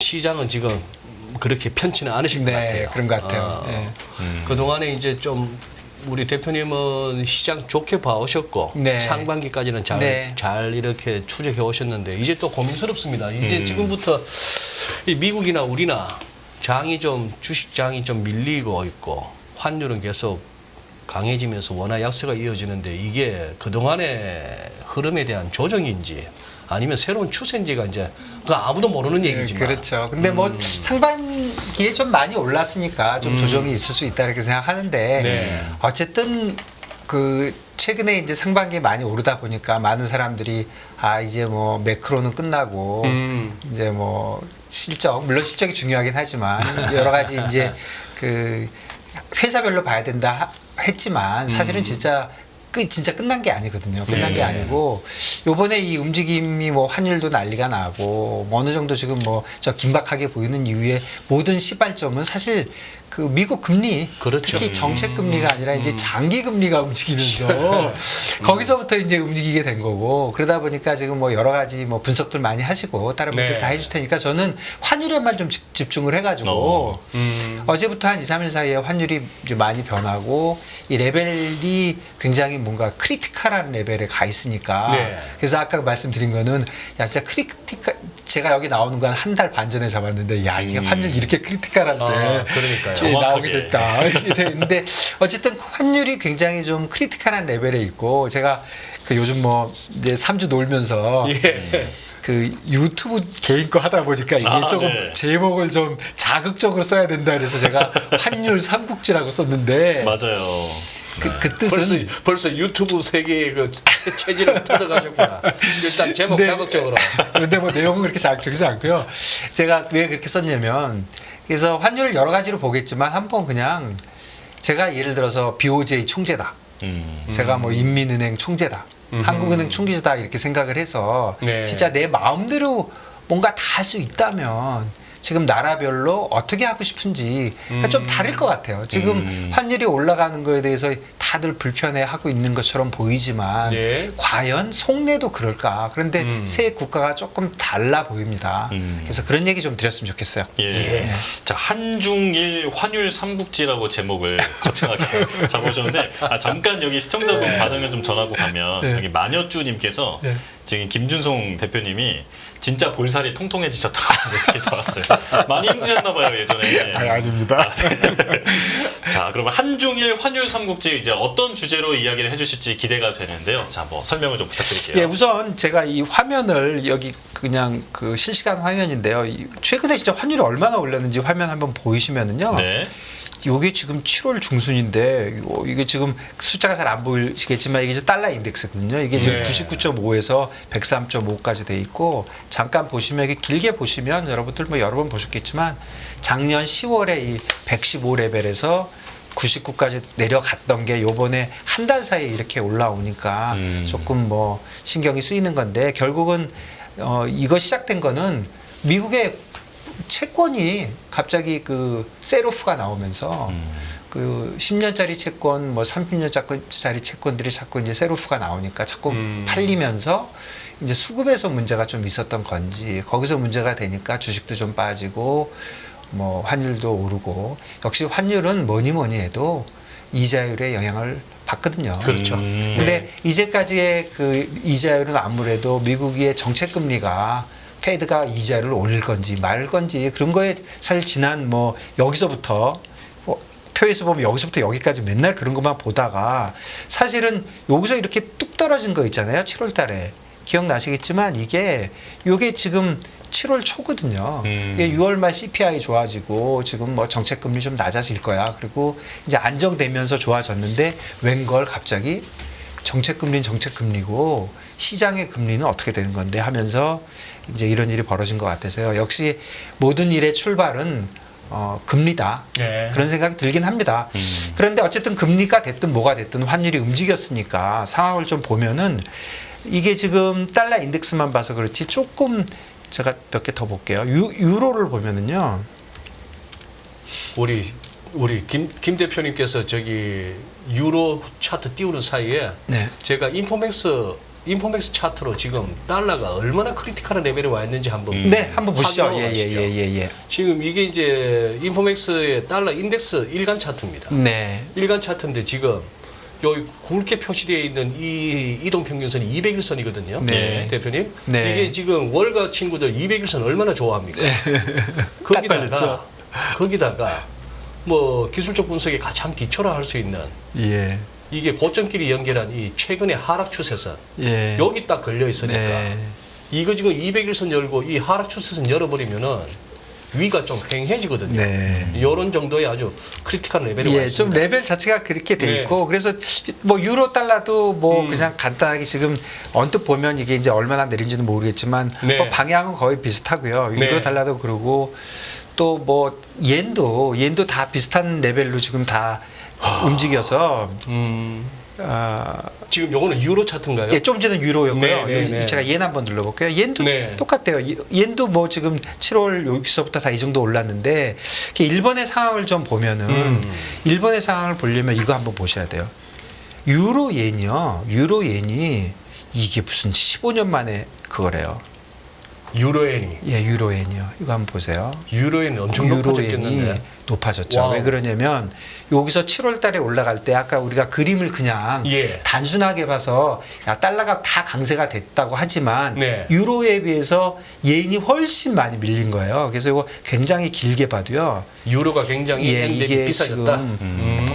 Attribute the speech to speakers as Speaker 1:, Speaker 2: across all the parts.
Speaker 1: 시장은 지금 그렇게 편치는 않으신 것 같아요.
Speaker 2: 그런 것 같아요. 네.
Speaker 1: 그동안에 이제 좀 우리 대표님은 시장 좋게 봐오셨고
Speaker 2: 네.
Speaker 1: 상반기까지는 잘 이렇게 추적해 오셨는데 이제 또 고민스럽습니다. 이제 지금부터 이 미국이나 우리나 주식장이 좀 밀리고 있고 환율은 계속 강해지면서 원화 약세가 이어지는데 이게 그동안의 흐름에 대한 조정인지 아니면 새로운 추세인지가 이제 아무도 모르는 얘기지만.
Speaker 2: 그렇죠. 근데 뭐 상반기에 좀 많이 올랐으니까 좀 조정이 있을 수 있다 이렇게 생각하는데
Speaker 1: 네.
Speaker 2: 어쨌든 그 최근에 이제 상반기에 많이 오르다 보니까 많은 사람들이 이제 뭐 매크로는 끝나고 이제 뭐 물론 실적이 중요하긴 하지만 여러 가지 이제 그 회사별로 봐야 된다 했지만 사실은 진짜 끝난 게 아니거든요. 끝난 게 아니고 요번에 이 움직임이 뭐 환율도 난리가 나고 뭐 어느 정도 지금 뭐 저 긴박하게 보이는 이유의 모든 시발점은 사실 그 미국 금리
Speaker 1: 그렇죠.
Speaker 2: 특히 정책 금리가 아니라 이제 장기 금리가 움직이면서 거기서부터 이제 움직이게 된 거고 그러다 보니까 지금 뭐 여러 가지 뭐 분석들 많이 하시고 다른 분들 다 해줄 테니까 저는 환율에만 좀 집중을 해가지고 어제부터 한 2, 3일 사이에 환율이 이제 많이 변하고 이 레벨이 굉장히 뭔가 크리티컬한 레벨에 가 있으니까 그래서 아까 말씀드린 거는 야 진짜 제가 여기 나오는 건 한 달 반 전에 잡았는데 야 이게 환율 이렇게 크리티컬한데
Speaker 1: 그러니까요.
Speaker 2: 나오게 됐다 이렇게 됐는데 어쨌든 환율이 굉장히 좀 크리티컬한 레벨에 있고 제가 그 요즘 뭐 이제 3주 놀면서 그 유튜브 개인 거 하다 보니까 이게 조금 제목을 좀 자극적으로 써야 된다 그래서 제가 환율 삼국지라고 썼는데
Speaker 1: 맞아요.
Speaker 2: 그 뜻은
Speaker 1: 벌써 유튜브 세계의 그 체질을 뜯어가셨구나. 일단 제목 자극적으로.
Speaker 2: 근데 뭐 내용은 그렇게 자극적이지 않고요. 제가 왜 그렇게 썼냐면 그래서 환율을 여러 가지로 보겠지만 한번 그냥 제가 예를 들어서 BOJ 총재다. 제가 뭐 인민은행 총재다. 한국은행 총재다 이렇게 생각을 해서 진짜 내 마음대로 뭔가 다 할 수 있다면 지금 나라별로 어떻게 하고 싶은지 그러니까 좀 다를 것 같아요. 지금 환율이 올라가는 거에 대해서 다들 불편해하고 있는 것처럼 보이지만 과연 속내도 그럴까? 그런데 세 국가가 조금 달라 보입니다. 그래서 그런 얘기 좀 드렸으면 좋겠어요.
Speaker 3: 자, 한중일 환율 삼국지라고 제목을 거창하게 잡으셨는데 잠깐 여기 시청자분 반응을 좀 전하고 가면 여기 마녀쭈님께서 지금 김준송 대표님이 진짜 볼살이 통통해지셨다고 이렇게 나왔어요. 많이 힘드셨나봐요 예전에.
Speaker 2: 아닙니다.
Speaker 3: 자, 그러면 한중일 환율 삼국지 이제 어떤 주제로 이야기를 해주실지 기대가 되는데요. 자, 뭐 설명을 좀 부탁드릴게요.
Speaker 2: 우선 제가 이 화면을 여기 그냥 그 실시간 화면인데요. 최근에 진짜 환율이 얼마나 올랐는지 화면 한번 보이시면은요. 요게 지금 7월 중순인데 이게 지금 숫자가 잘 안 보이시겠지만 이게 달러 인덱스거든요. 이게 지금 99.5에서 103.5까지 돼 있고 잠깐 보시면 이게 길게 보시면 여러분들 뭐 여러 번 보셨겠지만 작년 10월에 이 115 레벨에서 99까지 내려갔던 게 요번에 한 달 사이에 이렇게 올라오니까 조금 뭐 신경이 쓰이는 건데 결국은 이거 시작된 거는 미국의 채권이 갑자기 그 셋오프가 나오면서 그 10년짜리 채권, 뭐 30년짜리 채권들이 자꾸 이제 셋오프가 나오니까 자꾸 팔리면서 이제 수급에서 문제가 좀 있었던 건지 거기서 문제가 되니까 주식도 좀 빠지고 뭐 환율도 오르고 역시 환율은 뭐니 해도 이자율에 영향을 받거든요.
Speaker 1: 그렇죠.
Speaker 2: 근데 이제까지의 그 이자율은 아무래도 미국의 정책 금리가 페드가 이자를 올릴 건지 말 건지 그런 거에 사실 지난 뭐 여기서부터 표에서 보면 여기서부터 여기까지 맨날 그런 것만 보다가 사실은 여기서 이렇게 뚝 떨어진 거 있잖아요. 7월 달에. 기억나시겠지만 이게 지금 7월 초거든요. 이게 6월 말 CPI 좋아지고 지금 뭐 정책 금리 좀 낮아질 거야. 그리고 이제 안정되면서 좋아졌는데 웬걸 갑자기 정책 금리는 정책 금리고 시장의 금리는 어떻게 되는 건데 하면서 이제 이런 일이 벌어진 것 같아서요. 역시 모든 일의 출발은 금리다. 그런 생각이 들긴 합니다. 그런데 어쨌든 금리가 됐든 뭐가 됐든 환율이 움직였으니까 상황을 좀 보면은 이게 지금 달러 인덱스만 봐서 그렇지 조금 제가 몇 개 더 볼게요. 유로를 보면은요.
Speaker 1: 우리 김 대표님께서 저기 유로 차트 띄우는 사이에 제가 인포맥스 인포맥스 차트로 지금 달러가 얼마나 크리티컬한 레벨에 와 있는지 한번
Speaker 2: 네, 한번 보시죠.
Speaker 1: 확인하고 가시죠.
Speaker 2: 예.
Speaker 1: 지금 이게 이제 인포맥스의 달러 인덱스 일간 차트입니다.
Speaker 2: 네.
Speaker 1: 일간 차트인데 지금 여기 굵게 표시되어 있는 이 이동 평균선이 200일선이거든요.
Speaker 2: 네.
Speaker 1: 대표님.
Speaker 2: 네.
Speaker 1: 이게 지금 월가 친구들 200일선 얼마나 좋아합니까?
Speaker 2: 딱 걸렸죠.
Speaker 1: 거기다가 뭐 기술적 분석에 가장 기초라 할 수 있는
Speaker 2: 예.
Speaker 1: 이게 고점끼리 연결한 이 최근의 하락 추세선
Speaker 2: 예.
Speaker 1: 여기 딱 걸려 있으니까
Speaker 2: 네.
Speaker 1: 이거 지금 200일선 열고 이 하락 추세선 열어버리면은 위가 좀 횡해지거든요.
Speaker 2: 네.
Speaker 1: 이런 정도의 아주 크리티컬 레벨이 와
Speaker 2: 예,
Speaker 1: 있습니다.
Speaker 2: 좀 레벨 자체가 그렇게 돼
Speaker 1: 네.
Speaker 2: 있고 그래서 뭐 유로 달러도 뭐 그냥 간단하게 지금 언뜻 보면 이게 이제 얼마나 내린지는 모르겠지만
Speaker 1: 네.
Speaker 2: 뭐 방향은 거의 비슷하고요. 유로
Speaker 1: 네.
Speaker 2: 달러도 그러고 또 뭐 옌도 다 비슷한 레벨로 지금 다 움직여서
Speaker 1: 지금 요거는 유로 차트인가요?
Speaker 2: 예, 좀 전에 유로였고요.
Speaker 1: 네, 네, 네.
Speaker 2: 제가 옌 한번 눌러볼게요. 옌도
Speaker 1: 네.
Speaker 2: 똑같아요. 옌도 뭐 지금 7월 여기서부터 다 이 정도 올랐는데 이렇게 일본의 상황을 좀 보면은 일본의 상황을 보려면 이거 한번 보셔야 돼요. 유로 옌이요. 유로 옌이 이게 무슨 15년 만에 그거래요.
Speaker 1: 유로엔이.
Speaker 2: 예, 유로 옌이요. 이거 한번 보세요.
Speaker 1: 유로엔이 엄청 높아졌겠는데.
Speaker 2: 높아졌죠.
Speaker 1: 와우.
Speaker 2: 왜 그러냐면 여기서 7월 달에 올라갈 때 아까 우리가 그림을 그냥
Speaker 1: 예.
Speaker 2: 단순하게 봐서 야, 달러가 다 강세가 됐다고 하지만
Speaker 1: 네.
Speaker 2: 유로에 비해서 옌이 훨씬 많이 밀린 거예요. 그래서 이거 굉장히 길게 봐도요.
Speaker 1: 유로가 굉장히
Speaker 2: 예,
Speaker 1: 엔 대비
Speaker 2: 이게
Speaker 1: 비싸졌다.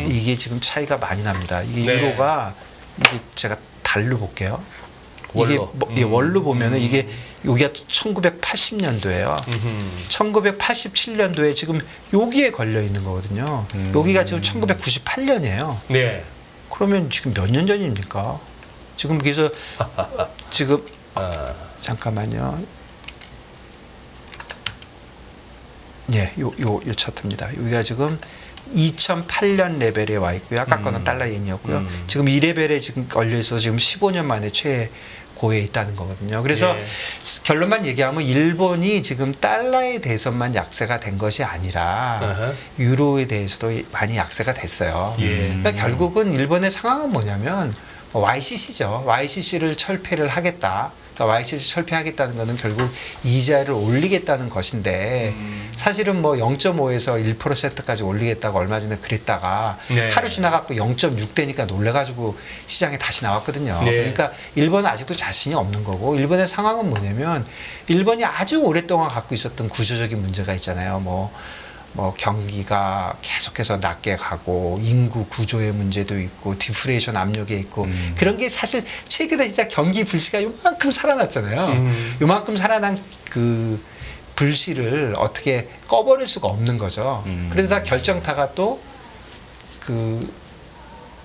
Speaker 2: 이게 지금 차이가 많이 납니다. 이게
Speaker 1: 네.
Speaker 2: 유로가 이게 제가 달로 볼게요. 이게
Speaker 1: 월로.
Speaker 2: 뭐, 예, 월로 보면은 이게 여기가 1980년도예요. 1987년도에 지금 여기에 걸려 있는 거거든요. 여기가 지금 1998년이에요.
Speaker 1: 네.
Speaker 2: 그러면 지금 몇 년 전입니까? 지금 그래서 지금 잠깐만요. 예, 요 차트입니다. 여기가 지금 2008년 레벨에 와 있고요. 아까 거는 달러 옌이었고요. 지금 이 레벨에 지금 걸려 있어서 지금 15년 만에 최고에 있다는 거거든요. 그래서
Speaker 1: 예.
Speaker 2: 결론만 얘기하면 일본이 지금 달러에 대해서만 약세가 된 것이 아니라
Speaker 1: 아하.
Speaker 2: 유로에 대해서도 많이 약세가 됐어요.
Speaker 1: 예.
Speaker 2: 그러니까 결국은 일본의 상황은 뭐냐면 YCC죠. YCC를 철폐를 하겠다. 그러니까 YCC 철폐하겠다는 것은 결국 이자를 올리겠다는 것인데 사실은 뭐 0.5에서 1%까지 올리겠다고 얼마 전에 그랬다가
Speaker 1: 네.
Speaker 2: 하루 지나갖고 0.6 되니까 놀래가지고 시장에 다시 나왔거든요.
Speaker 1: 네.
Speaker 2: 그러니까 일본은 아직도 자신이 없는 거고 일본의 상황은 뭐냐면 일본이 아주 오랫동안 갖고 있었던 구조적인 문제가 있잖아요. 뭐 경기가 계속해서 낮게 가고 인구 구조의 문제도 있고 디플레이션 압력이 있고 그런 게 사실 최근에 진짜 경기 불씨가 요만큼 살아났잖아요. 요만큼 살아난 그 불씨를 어떻게 꺼버릴 수가 없는 거죠. 그러다 결정타가 또 그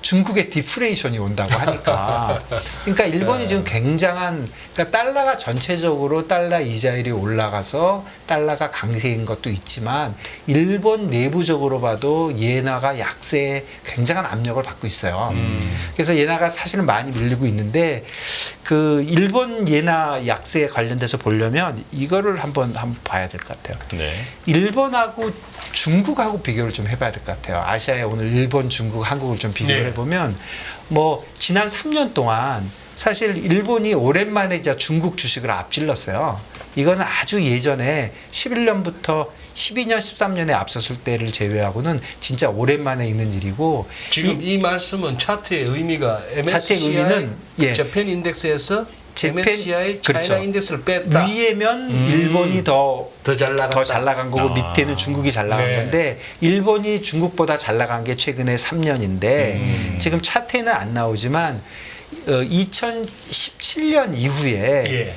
Speaker 2: 중국의 디플레이션이 온다고 하니까 그러니까 일본이 지금 굉장한 그러니까 달러가 전체적으로 달러 이자율이 올라가서 달러가 강세인 것도 있지만 일본 내부적으로 봐도 예나가 약세에 굉장한 압력을 받고 있어요. 그래서 예나가 사실은 많이 밀리고 있는데 그 일본 예나 약세에 관련돼서 보려면 이거를 한번 봐야 될 것 같아요.
Speaker 3: 네.
Speaker 2: 일본하고 중국하고 비교를 좀 해봐야 될 것 같아요. 아시아에 오늘 일본, 중국, 한국을 좀 비교를
Speaker 1: 네.
Speaker 2: 해보면 뭐 지난 3년 동안 사실 일본이 오랜만에 이제 중국 주식을 앞질렀어요. 이거는 아주 예전에 11년부터 12년, 13년에 앞섰을 때를 제외하고는 진짜 오랜만에 있는 일이고
Speaker 1: 지금 이 말씀은 차트의 의미가
Speaker 2: 차트의
Speaker 1: MSCI
Speaker 2: 의미는 예.
Speaker 1: 재팬 인덱스에서 MSCI 차이나
Speaker 2: 그렇죠.
Speaker 1: 인덱스를 뺐다.
Speaker 2: 위에면 일본이 더
Speaker 1: 잘 나갔다.
Speaker 2: 더 잘 나간 거고
Speaker 3: 아.
Speaker 2: 밑에는 중국이 잘 나간
Speaker 1: 네.
Speaker 2: 건데 일본이 중국보다 잘 나간 게 최근에 3년인데 지금 차트에는 안 나오지만 2017년 이후에
Speaker 1: 예.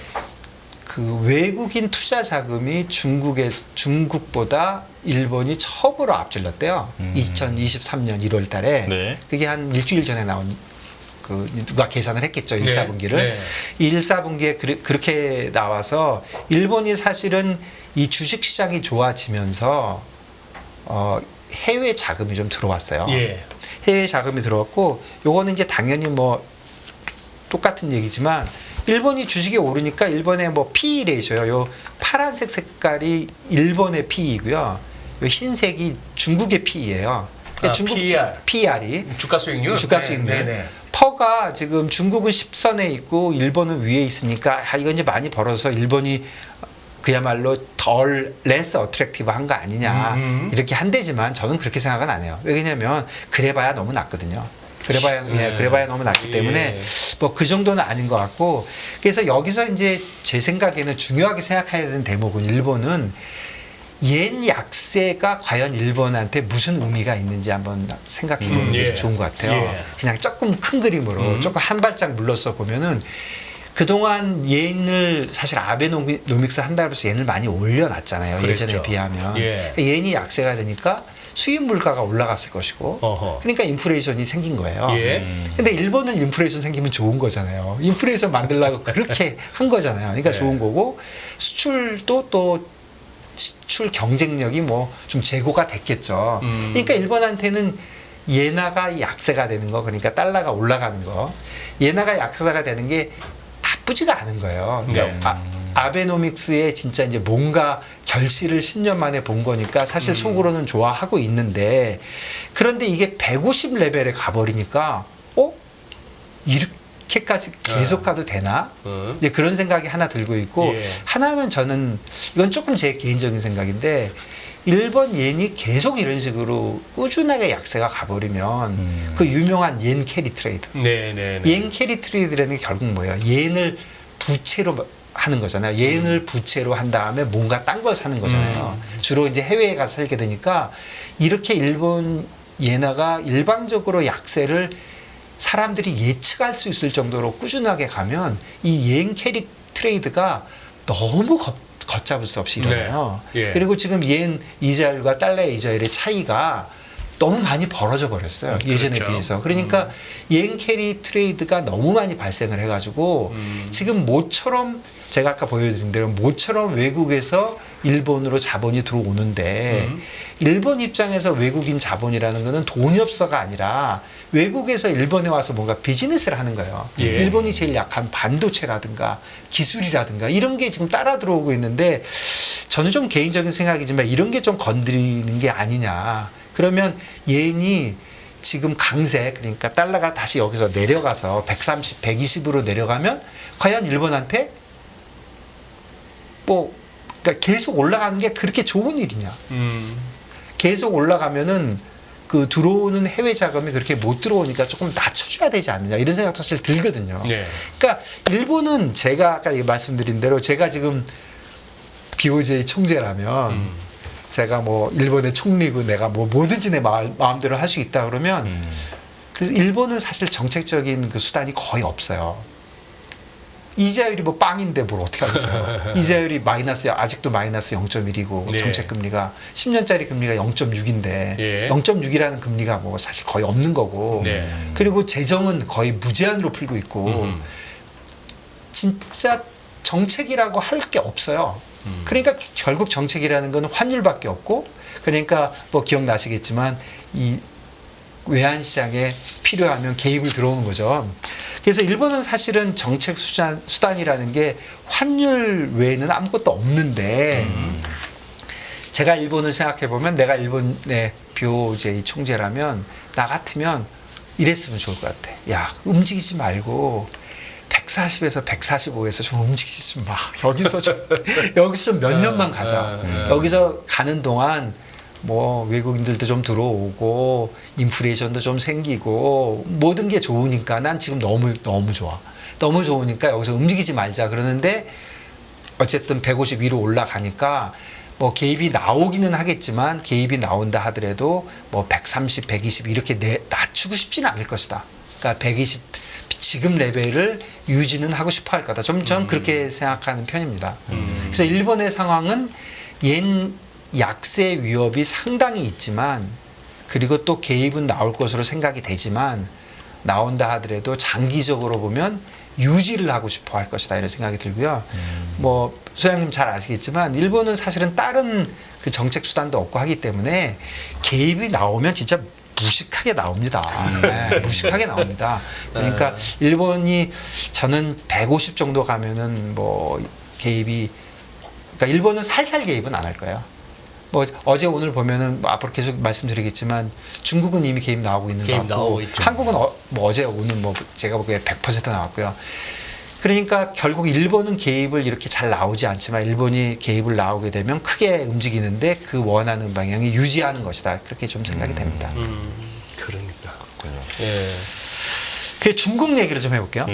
Speaker 2: 그 외국인 투자 자금이 중국보다 일본이 처음으로 앞질렀대요. 2023년 1월 달에.
Speaker 3: 네.
Speaker 2: 그게 한 일주일 전에 나온 그 누가 계산을 했겠죠.
Speaker 1: 네.
Speaker 2: 1사분기를.
Speaker 1: 네.
Speaker 2: 이 1사분기에 그렇게 나와서 일본이 사실은 이 주식 시장이 좋아지면서 해외 자금이 좀 들어왔어요.
Speaker 1: 예.
Speaker 2: 해외 자금이 들어왔고 요거는 이제 당연히 뭐 똑같은 얘기지만 일본이 주식이 오르니까 일본의 뭐 PE 레이셔요. 요 파란색 색깔이 일본의 PE이고요. 요 흰색이 중국의 PE예요.
Speaker 1: 아, PER.
Speaker 2: PER이
Speaker 1: 주가 수익률.
Speaker 2: 주가 수익률.
Speaker 1: 네, 네.
Speaker 2: 퍼가 지금 중국은 10선에 있고 일본은 위에 있으니까 이건 이제 많이 벌어서 일본이 그야말로 덜 레스 어트랙티브한 거 아니냐 이렇게 한대지만 저는 그렇게 생각은 안 해요. 왜냐하면 그래봐야 너무 낮거든요. 그래봐야 너무 낮기 때문에 뭐 그 정도는 아닌 것 같고, 그래서 여기서 이제 제 생각에는 중요하게 생각해야 되는 대목은 일본은 옌 약세가 과연 일본한테 무슨 의미가 있는지 한번 생각해 보는 게 좋은 것 같아요. 그냥 조금 큰 그림으로 조금 한 발짝 물러서 보면은 그동안 옌을 사실 아베노믹스 한다고 해서 옌을 많이 올려놨잖아요.
Speaker 1: 그랬죠.
Speaker 2: 예전에 비하면. 옌이 약세가 되니까 수입 물가가 올라갔을 것이고 그러니까 인플레이션이 생긴 거예요. 근데 일본은 인플레이션 생기면 좋은 거잖아요. 인플레이션 만들려고 그렇게 한 거잖아요. 그러니까 좋은 거고, 수출도 또 수출 경쟁력이 뭐 좀 제고가 됐겠죠. 그러니까 일본한테는 예나가 약세가 되는 거, 그러니까 달러가 올라가는 거, 예나가 약세가 되는 게 나쁘지가 않은 거예요. 그러니까 아베노믹스에 진짜 이제 뭔가 결실을 10년 만에 본 거니까 사실 속으로는 좋아하고 있는데, 그런데 이게 150 레벨에 가버리니까 이렇게까지 계속 가도 되나? 이제 그런 생각이 하나 들고 있고, 하나는 저는 이건 조금 제 개인적인 생각인데, 일본 옌이 계속 이런 식으로 꾸준하게 약세가 가버리면 그 유명한 옌 캐리 트레이드. 옌 캐리 트레이드라는 게 결국 뭐예요? 옌을 부채로 하는 거잖아요. 옌을 부채로 한 다음에 뭔가 딴 걸 사는 거잖아요. 주로 이제 해외에 가서 살게 되니까 이렇게 일본 예나가 일방적으로 약세를 사람들이 예측할 수 있을 정도로 꾸준하게 가면 이 옌 캐리 트레이드가 너무 걷잡을 수 없이 일어나요. 그리고 지금 옌 이자율과 달러의 이자율의 차이가 너무 많이 벌어져 버렸어요. 예전에 비해서. 그러니까 옌 캐리 트레이드가 너무 많이 발생을 해가지고 지금 모처럼 제가 아까 보여드린 대로 모처럼 외국에서 일본으로 자본이 들어오는데 일본 입장에서 외국인 자본이라는 거는 돈이 없어가 아니라 외국에서 일본에 와서 뭔가 비즈니스를 하는 거예요. 일본이 제일 약한 반도체라든가 기술이라든가 이런 게 지금 따라 들어오고 있는데, 저는 좀 개인적인 생각이지만 이런 게 좀 건드리는 게 아니냐. 그러면 옌이 지금 강세, 그러니까 달러가 다시 여기서 내려가서 130, 120으로 내려가면 과연 일본한테 그러니까 계속 올라가는 게 그렇게 좋은 일이냐. 계속 올라가면은 그 들어오는 해외 자금이 그렇게 못 들어오니까 조금 낮춰줘야 되지 않느냐, 이런 생각도 사실 들거든요. 그러니까 일본은 제가 아까 말씀드린 대로 제가 지금 BOJ 총재라면 제가 뭐 일본의 총리고 내가 뭐 뭐든지 내 마음대로 할 수 있다 그러면, 그래서 일본은 사실 정책적인 그 수단이 거의 없어요. 이자율이 뭐 빵인데 뭘 어떻게 하겠어요. 이자율이 아직도 마이너스 0.1이고 정책 금리가 10년짜리 금리가 0.6인데 0.6이라는 금리가 뭐 사실 거의 없는 거고, 그리고 재정은 거의 무제한으로 풀고 있고 진짜 정책이라고 할 게 없어요. 그러니까 결국 정책이라는 건 환율밖에 없고, 그러니까 뭐 기억나시겠지만 이 외환시장에 필요하면 개입을 들어오는 거죠. 그래서 일본은 사실은 정책 수단이라는 게 환율 외에는 아무것도 없는데, 제가 일본을 생각해 보면 내가 일본의 BOJ 총재라면 나 같으면 이랬으면 좋을 것 같아. 야, 움직이지 말고 140에서 145에서 좀 움직이지 마. 여기서 좀 몇 년만 가자. 여기서 가는 동안 뭐 외국인들도 좀 들어오고 인플레이션도 좀 생기고 모든 게 좋으니까 난 지금 너무 좋아. 너무 좋으니까 여기서 움직이지 말자. 그러는데 어쨌든 150 위로 올라가니까 뭐 개입이 나오기는 하겠지만, 개입이 나온다 하더라도 뭐 130, 120 이렇게 낮추고 싶지는 않을 것이다. 그러니까 120 지금 레벨을 유지는 하고 싶어 할 거다. 전 그렇게 생각하는 편입니다. 그래서 일본의 상황은 옌 약세 위협이 상당히 있지만, 그리고 또 개입은 나올 것으로 생각이 되지만, 나온다 하더라도 장기적으로 보면 유지를 하고 싶어 할 것이다, 이런 생각이 들고요. 뭐 소장님 잘 아시겠지만 일본은 사실은 다른 그 정책 수단도 없고 하기 때문에 개입이 나오면 진짜 무식하게 나옵니다. 무식하게 나옵니다. 그러니까 일본이 저는 150 정도 가면은 뭐 개입이, 그러니까 일본은 살살 개입은 안 할 거예요. 뭐 어제 오늘 보면은 뭐 앞으로 계속 말씀드리겠지만 중국은 이미 개입 나오고 있는 것
Speaker 1: 개입
Speaker 2: 같고
Speaker 1: 나오고 있죠.
Speaker 2: 한국은 뭐 어제 오늘 뭐 제가 보기에 100% 나왔고요. 그러니까 결국 일본은 개입을 이렇게 잘 나오지 않지만 일본이 개입을 나오게 되면 크게 움직이는데 그 원하는 방향이 유지하는 것이다. 그렇게 좀 생각이 됩니다.
Speaker 1: 그러니까.
Speaker 3: 그렇군요.
Speaker 1: 예.
Speaker 2: 그 중국 얘기를 좀 해볼게요.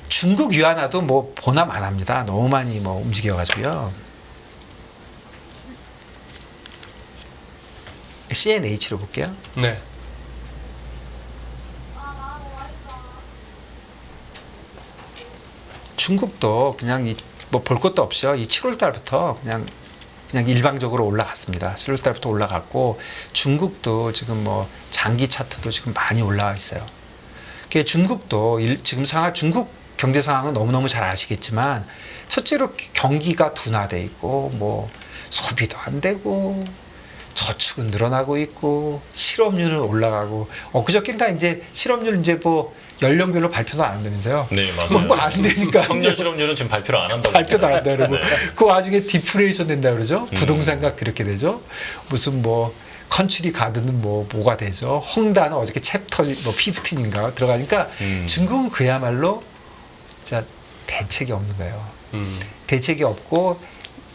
Speaker 2: 중국 위안화도 뭐 보나 마나입니다. 너무 많이 뭐 움직여가지고요. CNH로 볼게요.
Speaker 1: 네.
Speaker 2: 중국도 그냥 뭐 볼 것도 없이요. 이 7월 달부터 그냥 일방적으로 올라갔습니다. 7월 달부터 올라갔고 중국도 지금 뭐 장기 차트도 지금 많이 올라와 있어요. 그 중국도 지금 중국 경제 상황은 너무너무 잘 아시겠지만 첫째로 경기가 둔화돼 있고 뭐 소비도 안 되고 저축은 늘어나고 있고 실업률은 올라가고 그저께인가 이제 실업률 이제 뭐 연령별로 발표도 안 한다면서요.
Speaker 3: 네, 맞아요.
Speaker 2: 뭐 안 되니까
Speaker 3: 청년 실업률은 지금 발표를 안 한다고.
Speaker 2: 발표도 안 한다 그러고
Speaker 3: 네.
Speaker 2: 그 와중에 디플레이션 된다 그러죠. 부동산가 그렇게 되죠. 무슨 뭐 컨츄리 가드는 뭐가 되죠. 헝다는 어저께 챕터 뭐 15인가 들어가니까 중국은 그야말로 진짜 대책이 없는 거예요. 대책이 없고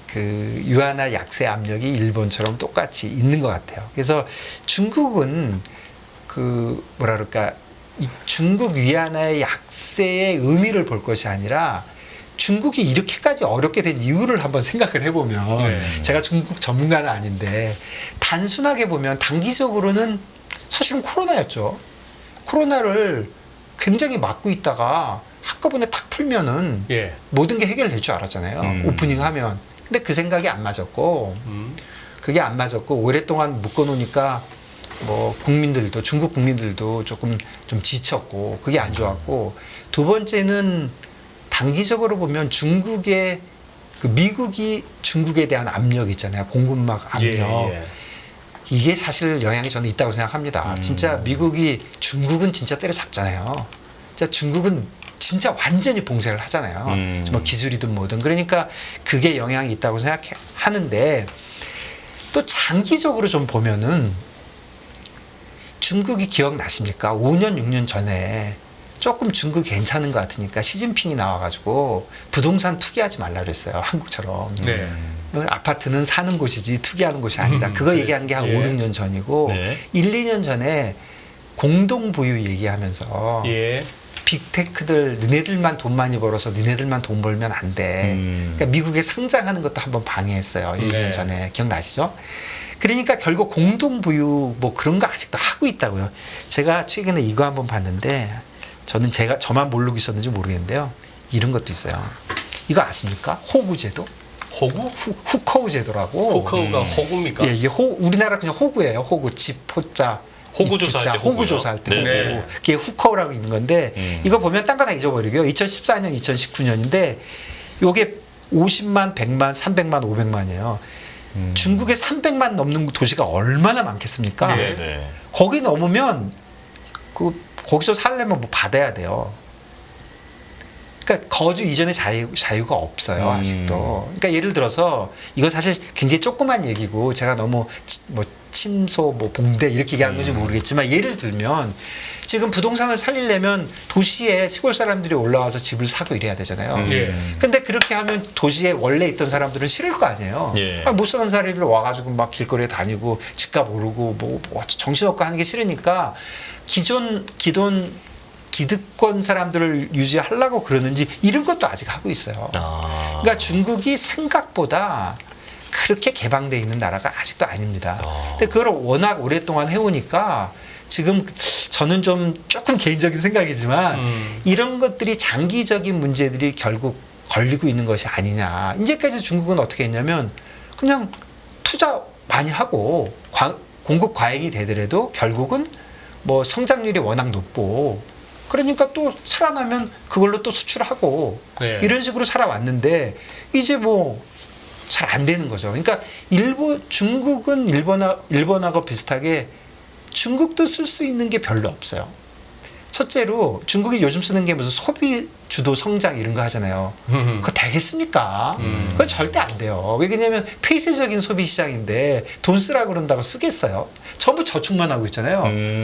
Speaker 2: 그 유한화 약세 압력이 일본처럼 똑같이 있는 것 같아요. 그래서 중국은 그 뭐라 그럴까 이 중국 위안화의 약세의 의미를 볼 것이 아니라 중국이 이렇게까지 어렵게 된 이유를 한번 생각을 해보면
Speaker 1: 네.
Speaker 2: 제가 중국 전문가는 아닌데 단순하게 보면 단기적으로는 사실은 코로나였죠. 코로나를 굉장히 막고 있다가 한꺼번에 탁 풀면은
Speaker 1: 예.
Speaker 2: 모든 게 해결될 줄 알았잖아요. 오프닝하면. 근데 그 생각이 안 맞았고 그게 안 맞았고 오랫동안 묶어놓으니까 뭐 국민들도 중국 국민들도 조금 좀 지쳤고 그게 안 좋았고 두 번째는 단기적으로 보면 중국의 그 미국이 중국에 대한 압력 있잖아요. 공급망 압력.
Speaker 1: 예.
Speaker 2: 이게 사실 영향이 저는 있다고 생각합니다. 진짜 미국이 중국은 진짜 때려잡잖아요. 진짜 중국은 진짜 완전히 봉쇄를 하잖아요. 뭐 기술이든 뭐든. 그러니까 그게 영향이 있다고 생각하는데 또 장기적으로 좀 보면은 중국이 기억나십니까? 5년, 6년 전에 조금 중국이 괜찮은 것 같으니까 시진핑이 나와가지고 부동산 투기하지 말라 그랬어요. 한국처럼.
Speaker 1: 네.
Speaker 2: 아파트는 사는 곳이지 투기하는 곳이 아니다. 그거 얘기한 게 한
Speaker 1: 예.
Speaker 2: 5, 6년 전이고
Speaker 3: 네.
Speaker 2: 1, 2년 전에 공동부유 얘기하면서
Speaker 1: 예.
Speaker 2: 빅테크들 너네들만 돈 많이 벌어서 너네들만 돈 벌면 안 돼. 그러니까 미국에 상장하는 것도 한번 방해했어요. 1, 2년
Speaker 1: 네.
Speaker 2: 전에. 기억나시죠? 그러니까 결국 공동부유 뭐 그런 거 아직도 하고 있다고요. 제가 최근에 이거 한번 봤는데 저만 모르고 있었는지 모르겠는데요. 이런 것도 있어요. 이거 아십니까? 호구제도?
Speaker 1: 호구?
Speaker 2: 후커우 제도라고.
Speaker 1: 호크가 호구입니까?
Speaker 2: 예, 이게 우리나라 그냥 호구예요. 호구 집 호자.
Speaker 3: 호구 조사할 때
Speaker 2: 호구
Speaker 3: 호구요?
Speaker 2: 조사할 때
Speaker 1: 네.
Speaker 2: 호구. 그게 후커우라고 있는 건데 이거 보면 딴 거 다 잊어버리고요. 2014년, 2019년인데 요게 50만, 100만, 300만, 500만이에요. 중국에 300만 넘는 도시가 얼마나 많겠습니까?
Speaker 3: 네. 네.
Speaker 2: 거기 넘으면 거기서 살려면 뭐 받아야 돼요. 그러니까 거주 이전의 자유가 없어요. 아직도. 그러니까 예를 들어서 이거 사실 굉장히 조그만 얘기고 제가 너무 뭐 침소 뭐 봉대 이렇게 얘기하는 건지 모르겠지만 예를 들면 지금 부동산을 살리려면 도시에 시골 사람들이 올라와서 집을 사고 이래야 되잖아요.
Speaker 1: 예.
Speaker 2: 근데 그렇게 하면 도시에 원래 있던 사람들은 싫을 거 아니에요.
Speaker 3: 예.
Speaker 2: 못 사는 사람이 와가지고 막 길거리에 다니고 집값 오르고 뭐 정신없고 하는 게 싫으니까 기존 기득권 사람들을 유지하려고 그러는지 이런 것도 아직 하고 있어요. 그러니까 중국이 생각보다 그렇게 개방되어 있는 나라가 아직도 아닙니다. 근데 그걸 워낙 오랫동안 해오니까 지금 저는 조금 개인적인 생각이지만 이런 것들이 장기적인 문제들이 결국 걸리고 있는 것이 아니냐. 이제까지 중국은 어떻게 했냐면 그냥 투자 많이 하고 공급 과잉이 되더라도 결국은 뭐 성장률이 워낙 높고 그러니까 또 살아나면 그걸로 또 수출하고
Speaker 1: 네.
Speaker 2: 이런 식으로 살아왔는데 이제 뭐 잘 안 되는 거죠. 그러니까 중국은 일본하고 비슷하게 중국도 쓸 수 있는 게 별로 없어요. 첫째로 중국이 요즘 쓰는 게 무슨 소비 주도 성장 이런 거 하잖아요. 그거 되겠습니까? 그건 절대 안 돼요. 왜냐면 폐쇄적인 소비 시장인데 돈 쓰라고 그런다고 쓰겠어요? 전부 저축만 하고 있잖아요.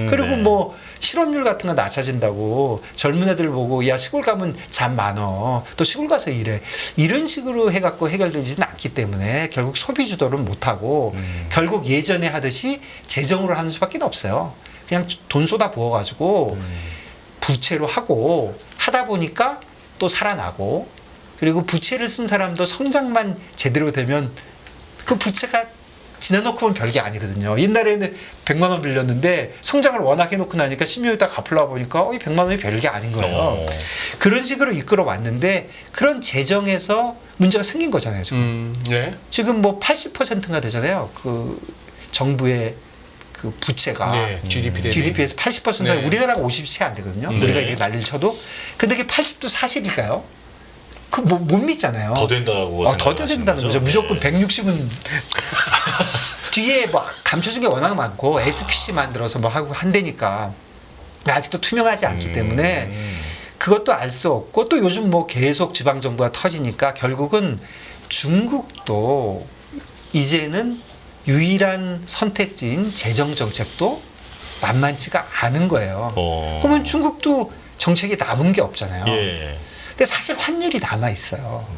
Speaker 2: 그리고
Speaker 3: 네.
Speaker 2: 뭐 실업률 같은 거 낮아진다고 젊은 애들 보고 야 시골 가면 잠 많어. 또 시골 가서 일해. 이런 식으로 해갖고 해결되지는 않기 때문에 결국 소비 주도를 못하고 결국 예전에 하듯이 재정으로 하는 수밖에 없어요. 그냥 돈 쏟아 부어가지고 부채로 하고 하다 보니까 또 살아나고 그리고 부채를 쓴 사람도 성장만 제대로 되면 그 부채가 지나놓고 보면 별게 아니거든요. 옛날에는 100만 원 빌렸는데 성장을 워낙 해놓고 나니까 10년 있다 갚으려고 보니까 이 100만 원이 별게 아닌 거예요. 그런 식으로 이끌어 왔는데 그런 재정에서 문제가 생긴 거잖아요. 지금,
Speaker 1: 네.
Speaker 2: 지금 뭐 80%가 되잖아요. 그 정부의 그 부채가
Speaker 1: 네. GDP 대비.
Speaker 2: GDP에서 80%가
Speaker 1: 네.
Speaker 2: 우리나라가 50이 채 안 되거든요.
Speaker 3: 네.
Speaker 2: 우리가 이렇게 난리를 쳐도. 근데 그게 80도 사실일까요? 그 못 믿잖아요.
Speaker 3: 더 된다고
Speaker 2: 더
Speaker 3: 생각하시는
Speaker 2: 된다는 거죠. 무조건
Speaker 3: 네.
Speaker 2: 160은 뒤에 뭐 감춰준 게 워낙 많고 SPC 만들어서 뭐 하고 한다니까 아직도 투명하지 않기 때문에 그것도 알 수 없고 또 요즘 뭐 계속 지방 정부가 터지니까 결국은 중국도 이제는 유일한 선택지인 재정 정책도 만만치가 않은 거예요. 그러면 중국도 정책이 남은 게 없잖아요.
Speaker 3: 예.
Speaker 2: 근데 사실 환율이 남아 있어요.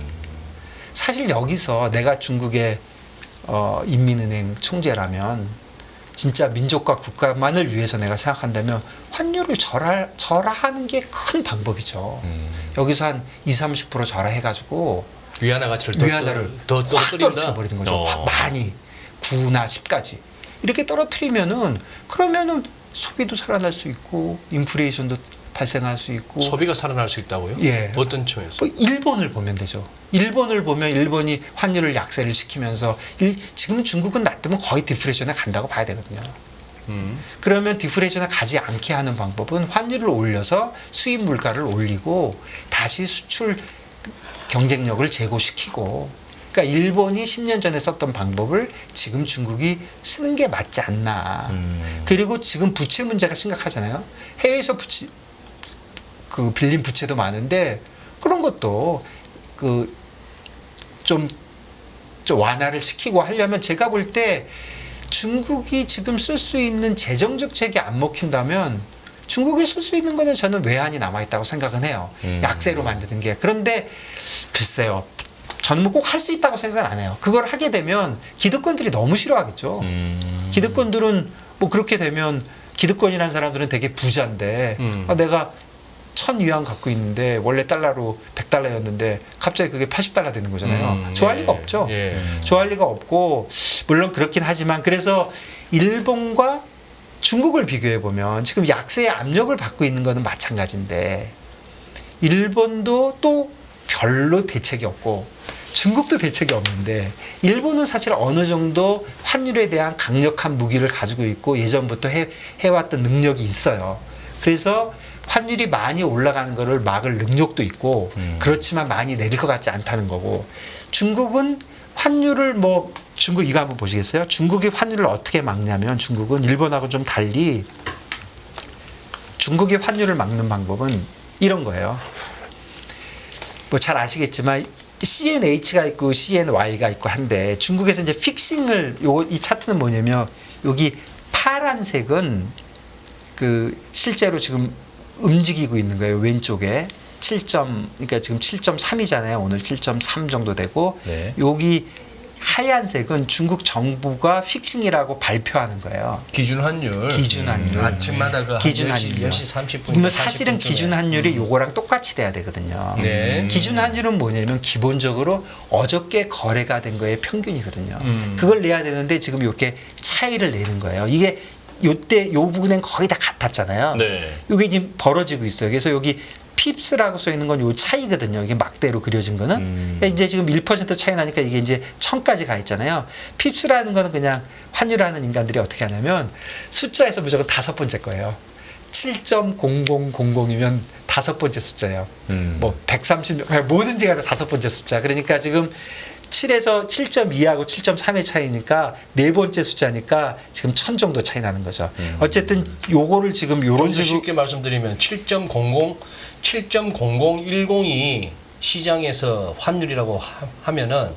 Speaker 2: 사실 여기서 내가 중국의 인민은행 총재라면 진짜 민족과 국가만을 위해서 내가 생각한다면 환율을 절하하는 게 큰 방법이죠. 여기서 한 20-30% 절하해가지고
Speaker 1: 위안화 가치를
Speaker 2: 위안화를
Speaker 1: 더
Speaker 2: 확
Speaker 1: 떨어뜨린다.
Speaker 2: 떨어뜨려 버리는 거죠.
Speaker 3: 어.
Speaker 2: 확 많이 9나 10까지 이렇게 떨어뜨리면은 그러면은 소비도 살아날 수 있고 인플레이션도 발생할 수 있고
Speaker 1: 소비가 살아날 수 있다고요?
Speaker 2: 예.
Speaker 1: 어떤 측면에서?
Speaker 2: 뭐 일본을 보면 되죠. 일본을 보면 일본이 환율을 약세를 시키면서 지금 중국은 놔두면 거의 디플레이션에 간다고 봐야 되거든요. 그러면 디플레이션에 가지 않게 하는 방법은 환율을 올려서 수입 물가를 올리고 다시 수출 경쟁력을 제고시키고 그러니까 일본이 10년 전에 썼던 방법을 지금 중국이 쓰는 게 맞지 않나. 그리고 지금 부채 문제가 심각하잖아요. 해외에서 그 빌린 부채도 많은데 그런 것도 그 좀 완화를 시키고 하려면 제가 볼 때 중국이 지금 쓸 수 있는 재정 정책이 안 먹힌다면 중국이 쓸 수 있는 거는 저는 외환이 남아있다고 생각은 해요. 약세로 만드는 게. 그런데 글쎄요. 저는 뭐 꼭 할 수 있다고 생각은 안 해요. 그걸 하게 되면 기득권들이 너무 싫어하겠죠. 기득권들은 뭐 그렇게 되면 기득권이라는 사람들은 되게 부자인데 내가 1000위안 갖고 있는데 원래 달러로 100달러였는데 갑자기 그게 80달러 되는 거잖아요. 좋아할 리가 없죠.
Speaker 1: 예.
Speaker 2: 좋아할 리가 없고 물론 그렇긴 하지만 그래서 일본과 중국을 비교해 보면 지금 약세의 압력을 받고 있는 거는 마찬가지인데 일본도 또 별로 대책이 없고 중국도 대책이 없는데 일본은 사실 어느 정도 환율에 대한 강력한 무기를 가지고 있고 예전부터 해왔던 능력이 있어요. 그래서 환율이 많이 올라가는 거를 막을 능력도 있고 그렇지만 많이 내릴 것 같지 않다는 거고 중국은 환율을 뭐 중국 이거 한번 보시겠어요? 중국이 환율을 어떻게 막냐면 중국은 일본하고 좀 달리 중국이 환율을 막는 방법은 이런 거예요. 뭐 잘 아시겠지만 CNH가 있고 CNY가 있고 한데 중국에서 이제 픽싱을 이 차트는 뭐냐면 여기 파란색은 그 실제로 지금 움직이고 있는 거예요. 왼쪽에 7점 그러니까 지금 7.3이잖아요. 오늘 7.3 정도 되고
Speaker 3: 네.
Speaker 2: 여기 하얀색은 중국 정부가 픽싱이라고 발표하는 거예요.
Speaker 1: 기준 환율.
Speaker 2: 기준 환율.
Speaker 1: 아침마다 그
Speaker 2: 기준
Speaker 1: 10시,
Speaker 2: 환율.
Speaker 1: 10시 30분.
Speaker 2: 그러면 사실은 기준 환율이 요거랑 똑같이 돼야 되거든요.
Speaker 1: 네.
Speaker 2: 기준 환율은 뭐냐면 기본적으로 어저께 거래가 된 거의 평균이거든요. 그걸 내야 되는데 지금 이렇게 차이를 내는 거예요. 이게 요때 요 부분엔 거의 다 같았잖아요.
Speaker 3: 네.
Speaker 2: 이게 지금 벌어지고 있어요. 그래서 여기 핍스라고 써 있는 건 요 차이거든요. 이게 막대로 그려진 거는. 이제 지금 1% 차이 나니까 이게 이제 1000까지 가 있잖아요. 핍스라는 거는 그냥 환율하는 인간들이 어떻게 하냐면 숫자에서 무조건 5번째 거예요. 7.0000이면 5번째 숫자예요. 뭐 130 뭐든지 간에 5번째 숫자. 그러니까 지금 7에서 7.2하고 7.3의 차이니까 네 번째 숫자니까 지금 1000 정도 차이 나는 거죠. 어쨌든 요거를 지금 요런
Speaker 1: 좀 더
Speaker 2: 식으로
Speaker 1: 쉽게 말씀드리면 7.0010이 시장에서 환율이라고 하면은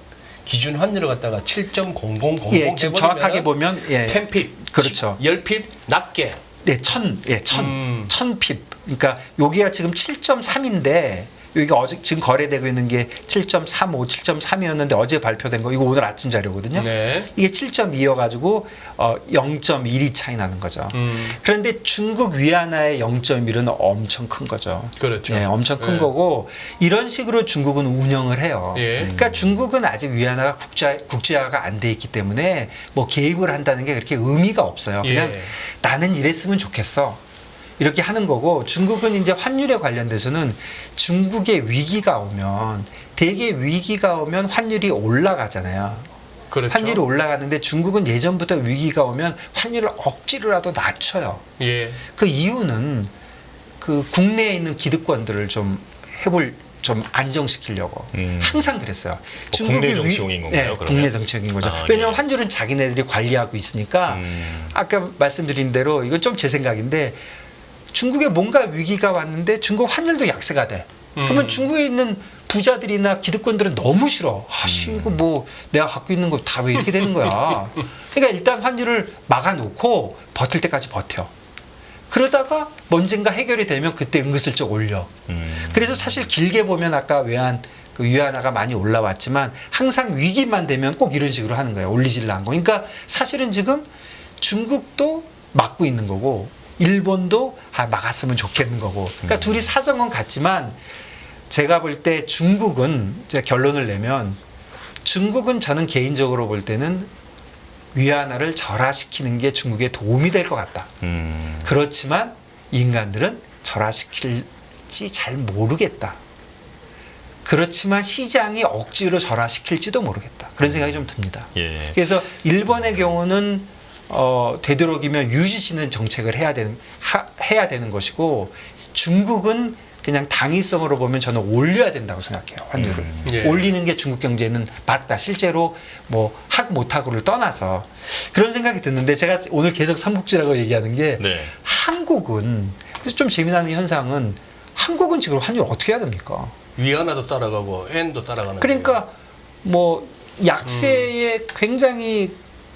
Speaker 1: 기준 환율을 갖다가 7.0000
Speaker 2: 예, 지금 정확하게 보면 예.
Speaker 1: 10핍,
Speaker 2: 그렇죠.
Speaker 1: 10핍 낮게.
Speaker 2: 네, 1000핍. 그러니까 여기가 지금 7.3인데 여기가 어제 지금 거래되고 있는 게 7.35, 7.3이었는데 어제 발표된 거 이거 오늘 아침 자료거든요.
Speaker 1: 네.
Speaker 2: 이게 7.2여가지고 0.1이 차이 나는 거죠. 그런데 중국 위안화의 0.1은 엄청 큰 거죠.
Speaker 1: 그렇죠.
Speaker 2: 네, 엄청 큰
Speaker 1: 네.
Speaker 2: 거고 이런 식으로 중국은 운영을 해요.
Speaker 1: 예.
Speaker 2: 그러니까 중국은 아직 위안화가 국제화가 안 돼 있기 때문에 뭐 개입을 한다는 게 그렇게 의미가 없어요. 그냥
Speaker 1: 예.
Speaker 2: 나는 이랬으면 좋겠어. 이렇게 하는 거고 중국은 이제 환율에 관련돼서는 중국의 위기가 오면 대개 위기가 오면 환율이 올라가잖아요.
Speaker 1: 그렇죠.
Speaker 2: 환율이 올라가는데 중국은 예전부터 위기가 오면 환율을 억지로라도 낮춰요.
Speaker 1: 예.
Speaker 2: 그 이유는 그 국내에 있는 기득권들을 좀 안정시키려고 항상 그랬어요.
Speaker 3: 국내 정치용인 건가요?
Speaker 2: 네,
Speaker 3: 그러면?
Speaker 2: 국내 정치용인 거죠.
Speaker 3: 아,
Speaker 2: 왜냐하면
Speaker 3: 예.
Speaker 2: 환율은 자기네들이 관리하고 있으니까 아까 말씀드린 대로 이건 좀 제 생각인데 중국에 뭔가 위기가 왔는데 중국 환율도 약세가 돼. 그러면 중국에 있는 부자들이나 기득권들은 너무 싫어. 이거 뭐 내가 갖고 있는 거 다 왜 이렇게 되는 거야. 그러니까 일단 환율을 막아놓고 버틸 때까지 버텨. 그러다가 언젠가 해결이 되면 그때 은근슬쩍 올려. 그래서 사실 길게 보면 아까 그 위안화가 많이 올라왔지만 항상 위기만 되면 꼭 이런 식으로 하는 거예요. 올리지를 않고. 그러니까 사실은 지금 중국도 막고 있는 거고 일본도 막았으면 좋겠는 거고. 그러니까 둘이 사정은 같지만 제가 볼 때 중국은 제가 결론을 내면 중국은 저는 개인적으로 볼 때는 위안화를 절하시키는 게 중국에 도움이 될 것 같다. 그렇지만 인간들은 절하시킬지 잘 모르겠다. 그렇지만 시장이 억지로 절하시킬지도 모르겠다. 그런 생각이 좀 듭니다.
Speaker 3: 예.
Speaker 2: 그래서 일본의 경우는 되도록이면 유지시는 정책을 해야 되는 것이고 중국은 그냥 당위성으로 보면 저는 올려야 된다고 생각해요. 환율을.
Speaker 1: 예.
Speaker 2: 올리는 게 중국 경제는 맞다. 실제로 뭐 하고 못하고를 떠나서 그런 생각이 드는데 제가 오늘 계속 삼국지라고 얘기하는 게
Speaker 3: 네.
Speaker 2: 한국은 그래서 좀 재미나는 현상은 한국은 지금 환율 어떻게 해야 됩니까?
Speaker 1: 위안화도 따라가고 엔도 따라가는
Speaker 2: 그러니까 뭐 약세에 굉장히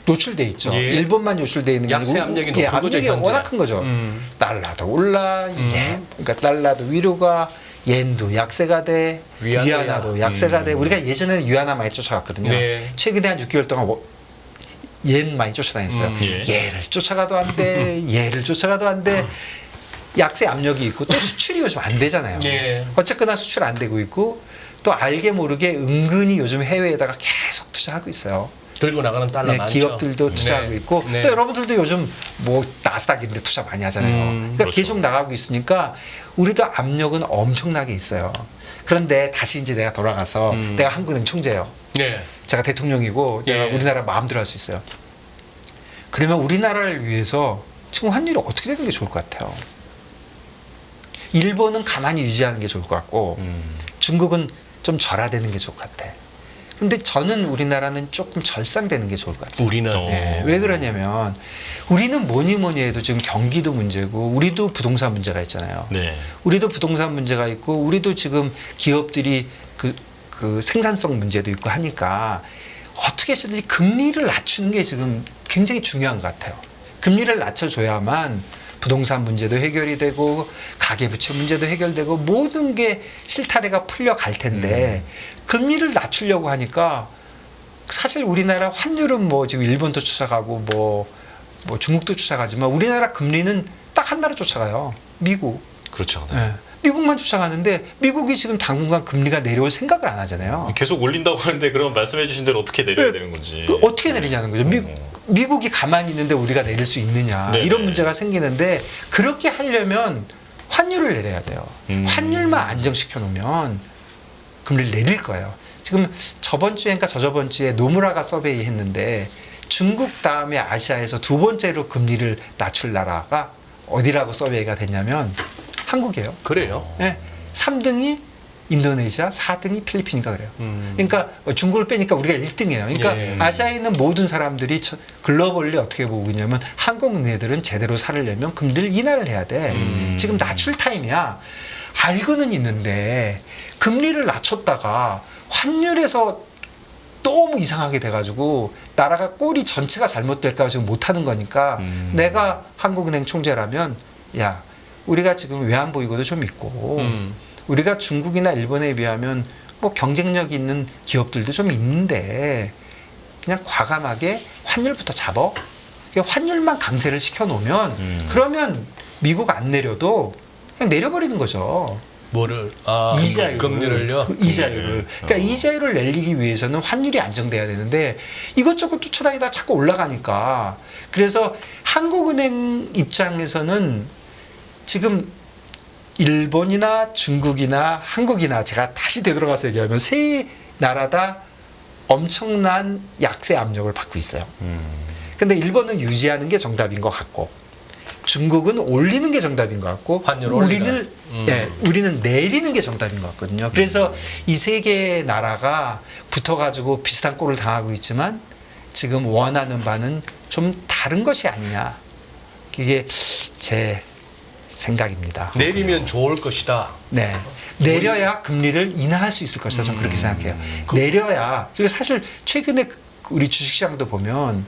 Speaker 2: 노출돼 있죠.
Speaker 1: 예.
Speaker 2: 일본만 노출돼 있는 게
Speaker 1: 약세
Speaker 2: 아니고
Speaker 1: 압력이 높은 거죠,
Speaker 2: 압력이
Speaker 1: 현재.
Speaker 2: 워낙 큰 거죠. 달러도 올라, 그러니까 달러도 위로가, 옌도 약세가 돼, 위안화도 약세가 돼. 우리가 예전에는 위안화 많이 쫓아갔거든요.
Speaker 1: 네.
Speaker 2: 최근에 한 6개월 동안 옌 많이 쫓아다녔어요.
Speaker 3: 예.
Speaker 2: 얘를 쫓아가도 안 돼, 얘를 쫓아가도 안 돼. 약세 압력이 있고 또 수출이 요즘 안 되잖아요.
Speaker 1: 예.
Speaker 2: 어쨌거나 수출 안 되고 있고 또 알게 모르게 은근히 요즘 해외에다가 계속 투자하고 있어요.
Speaker 1: 들고 나가는 달러
Speaker 2: 네,
Speaker 1: 많죠.
Speaker 2: 기업들도 투자하고
Speaker 1: 네.
Speaker 2: 있고
Speaker 1: 네.
Speaker 2: 또 여러분들도 요즘 뭐 나스닥인데 투자 많이 하잖아요. 그러니까
Speaker 3: 그렇죠.
Speaker 2: 계속 나가고 있으니까 우리도 압력은 엄청나게 있어요. 그런데 다시 이제 내가 돌아가서 내가 한국은행 총재예요.
Speaker 1: 네.
Speaker 2: 제가 대통령이고 내가
Speaker 1: 예.
Speaker 2: 우리나라 마음대로 할 수 있어요. 그러면 우리나라를 위해서 지금 환율이 어떻게 되는 게 좋을 것 같아요? 일본은 가만히 유지하는 게 좋을 것 같고 중국은 좀 절하되는 게 좋을 것 같아. 근데 저는 우리나라는 조금 절상되는 게 좋을 것 같아요.
Speaker 1: 우리는
Speaker 2: 네, 왜 그러냐면 우리는 뭐니 해도 지금 경기도 문제고 우리도 부동산 문제가 있잖아요.
Speaker 3: 네.
Speaker 2: 우리도 부동산 문제가 있고 우리도 지금 기업들이 그 생산성 문제도 있고 하니까 어떻게 해서든지 금리를 낮추는 게 지금 굉장히 중요한 것 같아요. 금리를 낮춰줘야만 부동산 문제도 해결이 되고 가계부채 문제도 해결되고 모든 게 실타래가 풀려갈 텐데 금리를 낮추려고 하니까 사실 우리나라 환율은 뭐 지금 일본도 쫓아가고 뭐 중국도 쫓아가지만 우리나라 금리는 딱 한 나라 쫓아가요. 미국.
Speaker 3: 그렇죠. 네.
Speaker 2: 네. 미국만 쫓아가는데 미국이 지금 당분간 금리가 내려올 생각을 안 하잖아요.
Speaker 3: 계속 올린다고 하는데 그럼 말씀해 주신 대로 어떻게 내려야 되는 건지.
Speaker 2: 어떻게 내리냐는 거죠. 미국이 가만히 있는데 우리가 내릴 수 있느냐.
Speaker 3: 네네.
Speaker 2: 이런 문제가 생기는데 그렇게 하려면 환율을 내려야 돼요. 환율만 안정시켜 놓으면 금리를 내릴 거예요. 지금 저번 주인가 저저번 주에 노무라가 서베이 했는데 중국 다음에 아시아에서 두 번째로 금리를 낮출 나라가 어디라고 서베이가 됐냐면 한국이에요.
Speaker 1: 그래요.
Speaker 2: 네. 3등이 인도네시아, 4등이 필리핀인가 그래요. 그러니까 중국을 빼니까 우리가 1등이에요. 그러니까
Speaker 1: 예.
Speaker 2: 아시아에 있는 모든 사람들이 글로벌리 어떻게 보고 있냐면 한국 은행들은 제대로 살려면 금리를 인하를 해야 돼. 지금 낮출 타임이야. 알고는 있는데 금리를 낮췄다가 환율에서 너무 이상하게 돼가지고 나라가 꼴이 전체가 잘못될까 지금 못하는 거니까 내가 한국은행 총재라면 야 우리가 지금 외환보유고도 좀 있고 우리가 중국이나 일본에 비하면 뭐 경쟁력 있는 기업들도 좀 있는데 그냥 과감하게 환율부터 잡어. 환율만 강세를 시켜놓으면 그러면 미국 안 내려도 그냥 내려버리는 거죠.
Speaker 1: 뭐를
Speaker 2: 이자율을.
Speaker 1: 금리를요.
Speaker 2: 그 이자율을. 그러니까 이자율을 내리기 위해서는 환율이 안정돼야 되는데 이것저것 쫓아다니다 자꾸 올라가니까 그래서 한국은행 입장에서는 지금 일본이나 중국이나 한국이나 제가 다시 되돌아가서 얘기하면 세 나라 다 엄청난 약세 압력을 받고 있어요. 근데 일본은 유지하는 게 정답인 것 같고 중국은 올리는 게 정답인 것 같고
Speaker 1: 환율
Speaker 2: 우리는 우리는 내리는 게 정답인 것 같거든요. 그래서 이 세 개의 나라가 붙어가지고 비슷한 꼴을 당하고 있지만 지금 원하는 바는 좀 다른 것이 아니냐. 그게 제 생각입니다.
Speaker 1: 내리면 좋을 것이다.
Speaker 2: 네. 내려야 금리를 인하할 수 있을 것이다. 저는 그렇게 생각해요. 내려야. 그리고 사실 최근에 우리 주식시장도 보면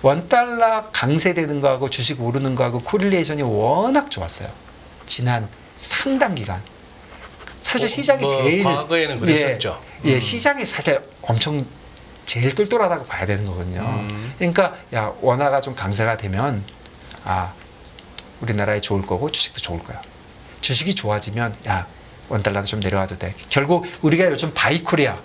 Speaker 2: 원달러 강세되는 거하고 주식 오르는 거하고 코릴레이션이 워낙 좋았어요. 지난 상당 기간. 사실 시장이 제일
Speaker 1: 과거에는 그랬었죠.
Speaker 2: 시장이 사실 엄청 제일 똘똘하다고 봐야 되는 거거든요. 그러니까 야 원화가 좀 강세가 되면 우리나라에 좋을 거고 주식도 좋을 거야. 주식이 좋아지면 야 원달러도 좀 내려와도 돼. 결국 우리가 요즘 바이 코리아,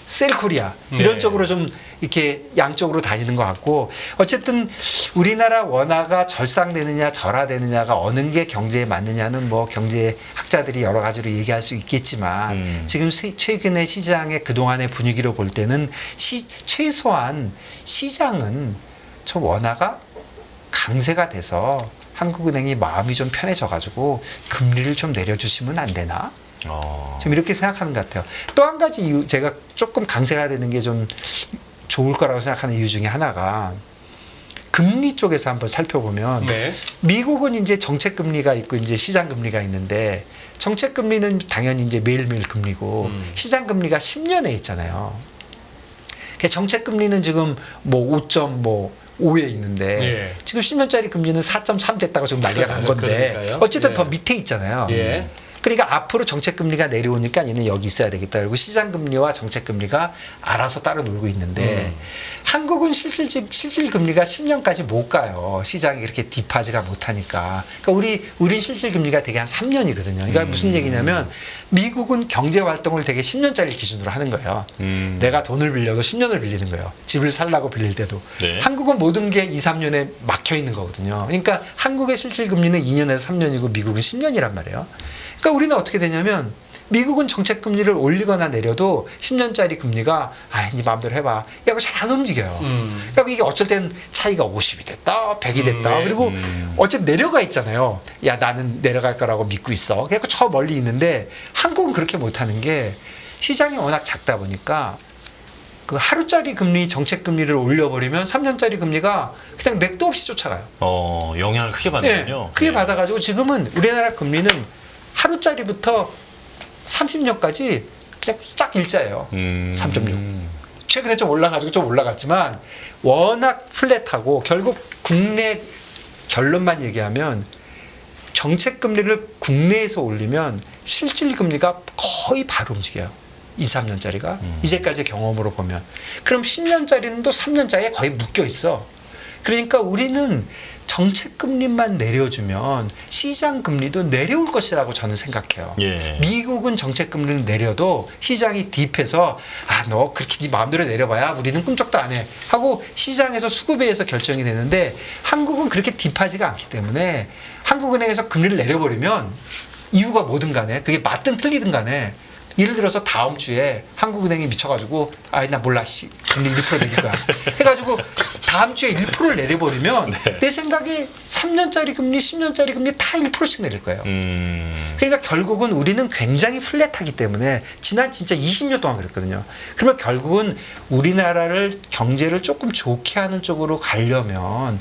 Speaker 2: 셀 코리아 이런 쪽으로 좀 이렇게 양쪽으로 다니는 것 같고 어쨌든 우리나라 원화가 절상되느냐 절하되느냐가 어느 게 경제에 맞느냐는 뭐 경제학자들이 여러 가지로 얘기할 수 있겠지만 지금 최근의 시장의 그동안의 분위기로 볼 때는 최소한 시장은 저 원화가 강세가 돼서 한국은행이 마음이 좀 편해져가지고 금리를 좀 내려주시면 안 되나? 좀 이렇게 생각하는 것 같아요. 또 한 가지 이유, 제가 조금 강세가 되는 게 좀 좋을 거라고 생각하는 이유 중에 하나가 금리 쪽에서 한번 살펴보면 미국은 이제 정책 금리가 있고 이제 시장 금리가 있는데 정책 금리는 당연히 이제 매일매일 금리고 시장 금리가 10년에 있잖아요. 정책 금리는 지금 뭐 5.5에 있는데 지금 10년짜리 금리는 4.3 됐다고 지금 난리가 난 건데
Speaker 1: 그러니까요.
Speaker 2: 어쨌든 더 밑에 있잖아요. 그러니까 앞으로 정책금리가 내려오니까 얘는 여기 있어야 되겠다. 그리고 시장금리와 정책금리가 알아서 따로 놀고 있는데 한국은 실질금리가 10년까지 못 가요. 시장이 그렇게 딥하지가 못하니까. 그러니까 우린 실질금리가 되게 한 3년이거든요. 그러니까 무슨 얘기냐면 미국은 경제활동을 되게 10년짜리 기준으로 하는 거예요. 내가 돈을 빌려도 10년을 빌리는 거예요. 집을 살라고 빌릴 때도. 한국은 모든 게 2, 3년에 막혀 있는 거거든요. 그러니까 한국의 실질금리는 2년에서 3년이고 미국은 10년이란 말이에요. 그러니까 우리는 어떻게 되냐면 미국은 정책 금리를 올리거나 내려도 10년짜리 금리가 네 마음대로 해봐. 이거 잘 안 움직여요. 그러니까 이게 어쩔 땐 차이가 50이 됐다, 100이 됐다. 그리고 어쨌든 내려가 있잖아요. 야 나는 내려갈 거라고 믿고 있어. 그러니까 저 멀리 있는데 한국은 그렇게 못하는 게 시장이 워낙 작다 보니까 그 하루짜리 금리 정책 금리를 올려버리면 3년짜리 금리가 그냥 맥도 없이 쫓아가요.
Speaker 3: 영향을 크게 받는군요.
Speaker 2: 크게 받아가지고 지금은 우리나라 금리는 하루짜리부터 30년까지 그냥 쫙 일자예요. 3.6. 최근에 좀 올라가지고 좀 올라갔지만 워낙 플랫하고 결국 국내 결론만 얘기하면 정책 금리를 국내에서 올리면 실질 금리가 거의 바로 움직여요. 2, 3년짜리가 이제까지 경험으로 보면 그럼 10년짜리는 또 3년짜리에 거의 묶여 있어. 그러니까 우리는 정책 금리만 내려주면 시장 금리도 내려올 것이라고 저는 생각해요. 미국은 정책 금리를 내려도 시장이 딥해서 너 그렇게 네 마음대로 내려봐야 우리는 꿈쩍도 안 해 하고 시장에서 수급에서 결정이 되는데 한국은 그렇게 딥하지가 않기 때문에 한국은행에서 금리를 내려버리면 이유가 뭐든 간에 그게 맞든 틀리든 간에 예를 들어서 다음 주에 한국은행이 미쳐가지고 나 몰라 금리 1% 내릴 거야 해가지고 다음 주에 1%를 내려버리면
Speaker 3: 네.
Speaker 2: 내 생각에 3년짜리 금리, 10년짜리 금리 다 1%씩 내릴 거예요. 그러니까 결국은 우리는 굉장히 플랫하기 때문에 지난 진짜 20년 동안 그랬거든요. 그러면 결국은 우리나라를 경제를 조금 좋게 하는 쪽으로 가려면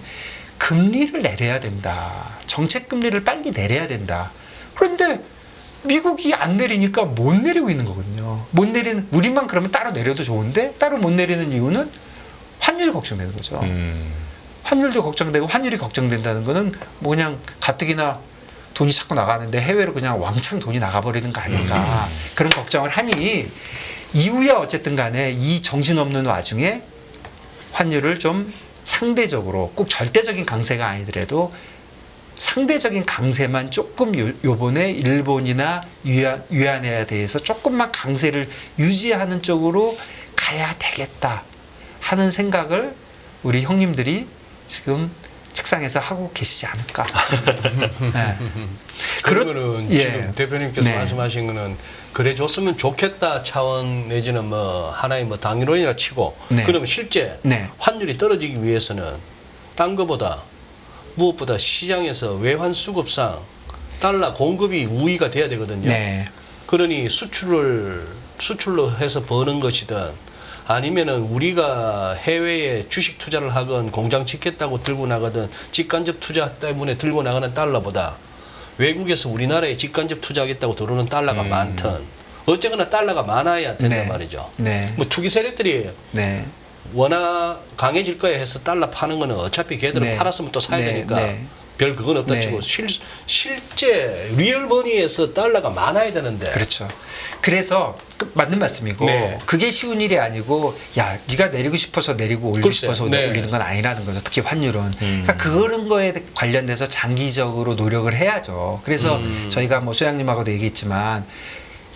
Speaker 2: 금리를 내려야 된다. 정책 금리를 빨리 내려야 된다. 그런데 미국이 안 내리니까 못 내리고 있는 거거든요. 못 내리는 우리만 그러면 따로 내려도 좋은데 따로 못 내리는 이유는 환율이 걱정되는 거죠. 환율도 걱정되고 환율이 걱정된다는 거는 뭐 그냥 가뜩이나 돈이 자꾸 나가는데 해외로 그냥 왕창 돈이 나가버리는 거 아닌가 그런 걱정을 하니 이후에 어쨌든 간에 이 정신없는 와중에 환율을 좀 상대적으로 꼭 절대적인 강세가 아니더라도 상대적인 강세만 조금 요번에 일본이나 위안화에 대해서 조금만 강세를 유지하는 쪽으로 가야 되겠다 하는 생각을 우리 형님들이 지금 책상에서 하고 계시지 않을까. 네.
Speaker 1: 그러면은
Speaker 2: 예.
Speaker 1: 지금 대표님께서
Speaker 2: 네.
Speaker 1: 말씀하신 거는 그래 줬으면 좋겠다 차원 내지는 뭐 하나의 뭐 당론이라 치고
Speaker 2: 네.
Speaker 1: 그러면 실제
Speaker 2: 네.
Speaker 1: 환율이 떨어지기 위해서는 딴 거보다 무엇보다 시장에서 외환 수급상 달러 공급이 우위가 돼야 되거든요.
Speaker 2: 네.
Speaker 1: 그러니 수출로 해서 버는 것이든 아니면은 우리가 해외에 주식 투자를 하건 공장 짓겠다고 들고 나가든 직간접 투자 때문에 들고 나가는 달러보다 외국에서 우리나라에 직간접 투자하겠다고 들어오는 달러가 많든 어쨌거나 달러가 많아야 된단
Speaker 2: 네.
Speaker 1: 말이죠.
Speaker 2: 네.
Speaker 1: 뭐 투기 세력들이
Speaker 2: 네.
Speaker 1: 워낙 강해질 거야 해서 달러 파는 거는 어차피 걔들은
Speaker 2: 네.
Speaker 1: 팔았으면 또 사야
Speaker 2: 네.
Speaker 1: 되니까
Speaker 2: 네.
Speaker 1: 별 그건 없다
Speaker 2: 네.
Speaker 1: 치고 실제 리얼머니에서 달러가 많아야 되는데
Speaker 2: 그렇죠. 그래서 맞는 말씀이고
Speaker 1: 네.
Speaker 2: 그게 쉬운 일이 아니고 야 네가 내리고 싶어서 내리고 올리고
Speaker 1: 글쎄,
Speaker 2: 싶어서
Speaker 1: 네.
Speaker 2: 올리는 건 아니라는 거죠. 특히 환율은. 그러니까 그런 거에 관련돼서 장기적으로 노력을 해야죠. 그래서 저희가 뭐 소장님하고도 얘기했지만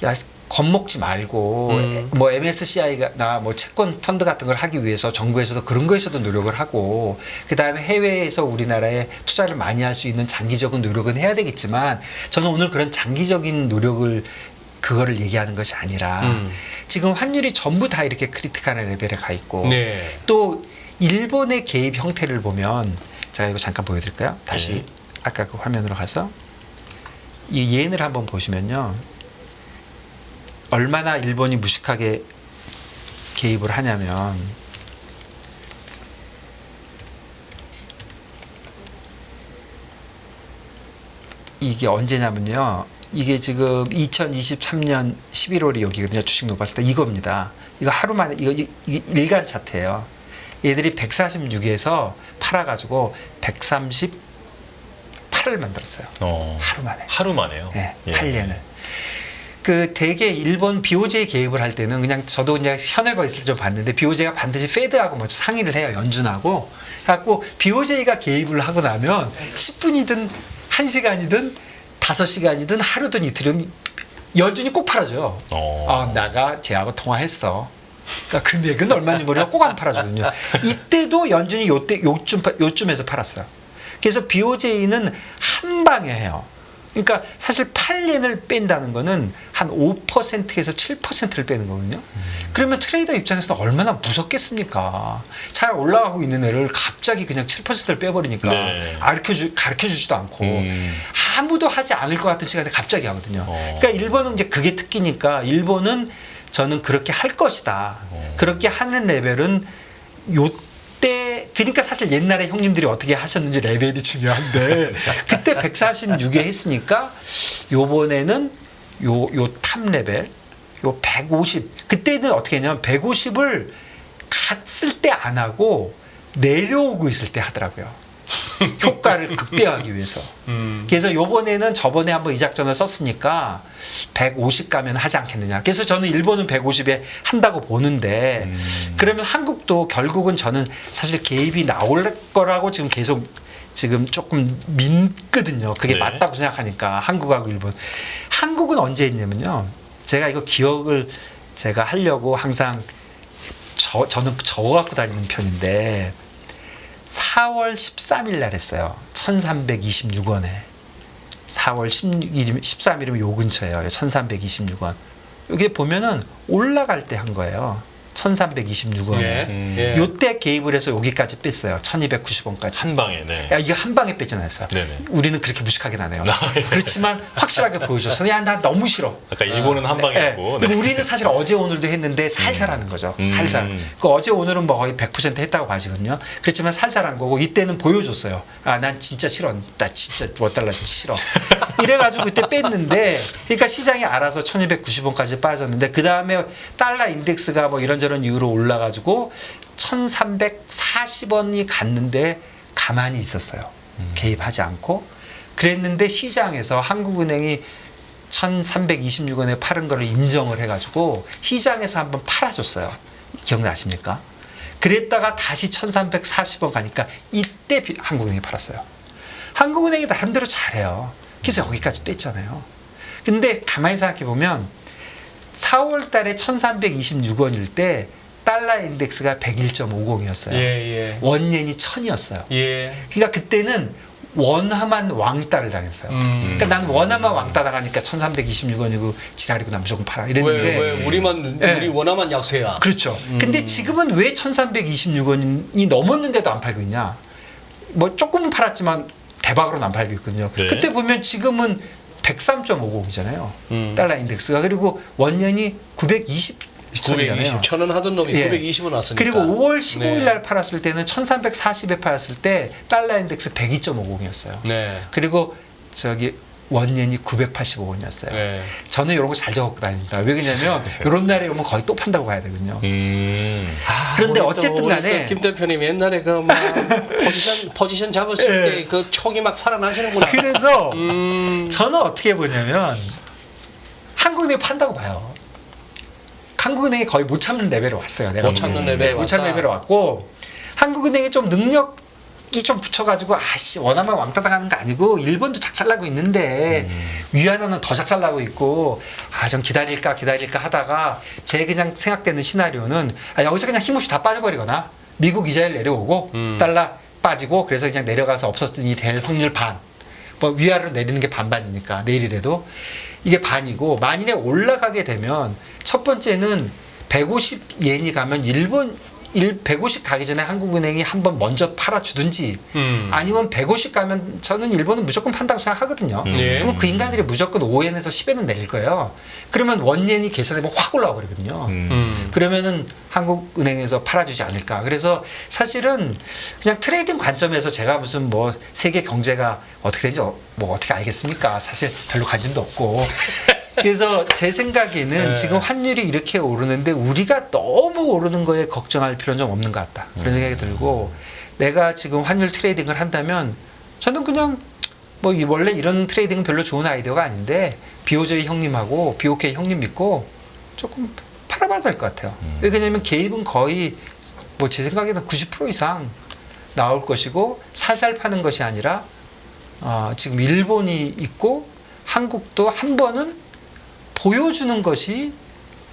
Speaker 2: 야 겁먹지 말고 뭐 MSCI나 뭐 채권 펀드 같은 걸 하기 위해서 정부에서도 그런 거에서도 노력을 하고 그다음에 해외에서 우리나라에 투자를 많이 할 수 있는 장기적인 노력은 해야 되겠지만 저는 오늘 그런 장기적인 노력을 그거를 얘기하는 것이 아니라 지금 환율이 전부 다 이렇게 크리티컬한 레벨에 가 있고
Speaker 1: 네.
Speaker 2: 또 일본의 개입 형태를 보면 제가 이거 잠깐 보여드릴까요? 다시
Speaker 3: 네.
Speaker 2: 아까 그 화면으로 가서 이 예를 한번 보시면요. 얼마나 일본이 무식하게 개입을 하냐면 이게 언제냐면요. 이게 지금 2023년 11월이 여기거든요. 주식 높았을 때 이겁니다. 이거 하루 만에 이게 일간 차트예요. 얘들이 146에서 팔아가지고 138을 만들었어요. 하루 만에.
Speaker 3: 하루 만에요.
Speaker 2: 네,
Speaker 3: 예.
Speaker 2: 8년을. 그 대개 일본 BOJ 개입을 할 때는 그냥 저도 그냥 현업에 있을 때 봤는데 BOJ가 반드시 페드하고 먼저 상의를 해요. 연준하고. 그래갖고 BOJ가 개입을 하고 나면 10분이든 1시간이든 5시간이든 하루든 이틀이면 연준이 꼭 팔아줘요. 내가 쟤하고 통화했어. 그러니까 금액은 얼마인지 모르고 꼭 안 팔아주거든요. 이때도 연준이 요쯤에서 팔았어요. 그래서 BOJ는 한 방에 해요. 그러니까 사실 8년을 뺀다는 거는 한 5%에서 7%를 빼는 거거든요. 그러면 트레이더 입장에서는 얼마나 무섭겠습니까? 잘 올라가고 있는 애를 갑자기 그냥 7%를 빼버리니까
Speaker 3: 네.
Speaker 2: 가르쳐주지도 않고 아무도 하지 않을 것 같은 시간에 갑자기 하거든요. 그러니까 일본은 이제 그게 특기니까 일본은 저는 그렇게 할 것이다. 그렇게 하는 레벨은 요때 그러니까 사실 옛날에 형님들이 어떻게 하셨는지 레벨이 중요한데 그때 146에 했으니까 요번에는 요 탑 레벨 요 150 그때는 어떻게 했냐면 150을 갔을 때 안 하고 내려오고 있을 때 하더라고요. 효과를 극대화하기 위해서. 그래서 요번에는 저번에 한번 이 작전을 썼으니까 150 가면 하지 않겠느냐. 그래서 저는 일본은 150에 한다고 보는데 그러면 한국도 결국은 저는 사실 개입이 나올 거라고 지금 계속 지금 조금 믿거든요. 그게
Speaker 3: 네.
Speaker 2: 맞다고 생각하니까 한국하고 일본. 한국은 언제 했냐면요. 제가 이거 기억을 제가 하려고 항상 저는 적어갖고 다니는 편인데 4월 13일 날 했어요. 1326원에. 4월 13일이면 요 근처예요. 1326원. 여기 보면은 올라갈 때 한 거예요. 1326원.
Speaker 1: 예.
Speaker 2: 요때 개입을 해서 여기까지 뺐어요. 1290원까지.
Speaker 3: 한 방에. 네.
Speaker 2: 야, 이거 한 방에 뺐지 않았어요.
Speaker 3: 네네.
Speaker 2: 우리는 그렇게 무식하게 안 해요. 그렇지만 확실하게 보여줬어. 야, 나 너무 싫어.
Speaker 3: 아까 일본은 한 방이었고.
Speaker 2: 그리고 우리는 사실 어제 오늘도 했는데 살살 하는 거죠. 살살. 그 어제 오늘은 뭐 거의 100% 했다고 봐지거든요. 그렇지만 살살 한 거고 이때는 보여줬어요. 아, 난 진짜 싫어. 나 진짜 $1 싫어. 이래가지고 그때 뺐는데, 그러니까 시장이 알아서 1290원까지 빠졌는데 그 다음에 달러 인덱스가 뭐 이런저런 이유로 올라가지고 1340원이 갔는데 가만히 있었어요. 개입하지 않고. 그랬는데 시장에서 한국은행이 1326원에 팔은 거를 인정을 해가지고 시장에서 한번 팔아줬어요. 기억나십니까? 그랬다가 다시 1340원 가니까 이때 한국은행이 팔았어요. 한국은행이 나름대로 잘해요. 그래서 여기까지 뺐잖아요. 근데 가만히 생각해 보면 4월 달에 1326원일 때 달러 인덱스가 101.50이었어요.
Speaker 1: 예.
Speaker 2: 원옌이 1000이었어요.
Speaker 1: 예.
Speaker 2: 그러니까 그때는 원화만 왕따를 당했어요. 그러니까 나는 원화만 왕따 당하니까 1326원이고 지랄이고 나 무조건 팔아 이랬는데
Speaker 1: 왜 우리 원화만 약세야?
Speaker 2: 그렇죠. 근데 지금은 왜 1326원이 넘었는데도 안 팔고 있냐? 뭐 조금은 팔았지만 대박으로는 안 팔고 있거든요.
Speaker 3: 네.
Speaker 2: 그때 보면 지금은 103.50이잖아요. 달러 인덱스가. 그리고 원년이 920
Speaker 1: 920 천원 하던 놈이 920원 왔으니까.
Speaker 2: 그리고 5월 15일 날 팔았을 때는 1340에 팔았을 때 달러 인덱스 102.50이었어요.
Speaker 1: 네.
Speaker 2: 그리고 저기 원년이 985원이었어요.
Speaker 1: 네.
Speaker 2: 저는 이런 거 잘 적고 다닙니다. 왜 그러냐면 이런 날에 오면 거의 또 판다고 봐야 되거든요. 그런데 어쨌든 간에
Speaker 1: 김 대표님 옛날에 그 막 포지션 잡으실 때 그 촉이 막 살아나시는구나.
Speaker 2: 그래서 저는 어떻게 보냐면 한국은행이 판다고 봐요. 한국은행이 거의 못 참는 레벨에 왔어요. 내가
Speaker 1: 못 참는 레벨에
Speaker 2: 못 참는 레벨에 왔고 한국은행이 좀 능력이 좀 붙여가지고 아씨 원화만 왕따 당하는 거 아니고 일본도 작살나고 있는데 위안화는 더 작살나고 있고 아 좀 기다릴까 하다가 제 그냥 생각되는 시나리오는 여기서 그냥 힘없이 다 빠져버리거나 미국 이자율 내려오고 달러 빠지고 그래서 그냥 내려가서 없었으니 될 확률 반. 뭐 위아래로 내리는 게 반반이니까 내일이라도 이게 반이고 만일에 올라가게 되면 첫 번째는 150엔이 가면 150 가기 전에 한국은행이 한번 먼저 팔아주든지 아니면 150 가면 저는 일본은 무조건 판다고 생각하거든요. 그러면 그 인간들이 무조건 5엔에서 10엔은 내릴 거예요. 그러면 원엔이 계산되면 확 올라와 버리거든요. 그러면은 한국은행에서 팔아주지 않을까. 그래서 사실은 그냥 트레이딩 관점에서 제가 무슨 뭐 세계 경제가 어떻게 되는지 뭐 어떻게 알겠습니까? 사실 별로 관심도 없고. 그래서 제 생각에는 지금 환율이 이렇게 오르는데 우리가 너무 오르는 거에 걱정할 필요는 좀 없는 것 같다. 그런 생각이 들고 내가 지금 환율 트레이딩을 한다면 저는 그냥 뭐 원래 이런 트레이딩은 별로 좋은 아이디어가 아닌데 BOJ 형님하고 BOK 형님 믿고 조금 팔아봐야 될 것 같아요. 왜 그러냐면 개입은 거의 뭐 제 생각에는 90% 이상 나올 것이고 살살 파는 것이 아니라 지금 일본이 있고 한국도 한 번은 보여주는 것이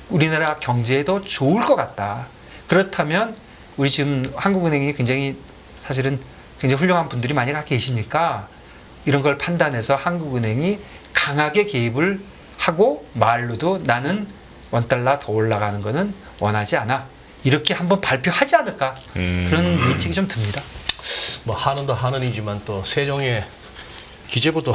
Speaker 2: 우리나라 경제에 더 좋을 것 같다. 그렇다면 우리 지금 한국은행이 굉장히 사실은 굉장히 훌륭한 분들이 많이 가 계시니까 이런 걸 판단해서 한국은행이 강하게 개입을 하고 말로도 나는 원달러 더 올라가는 거는 원하지 않아. 이렇게 한번 발표하지 않을까. 그런 예측이 좀 듭니다.
Speaker 1: 뭐 하는도 하는이지만 또 세종의 기재부도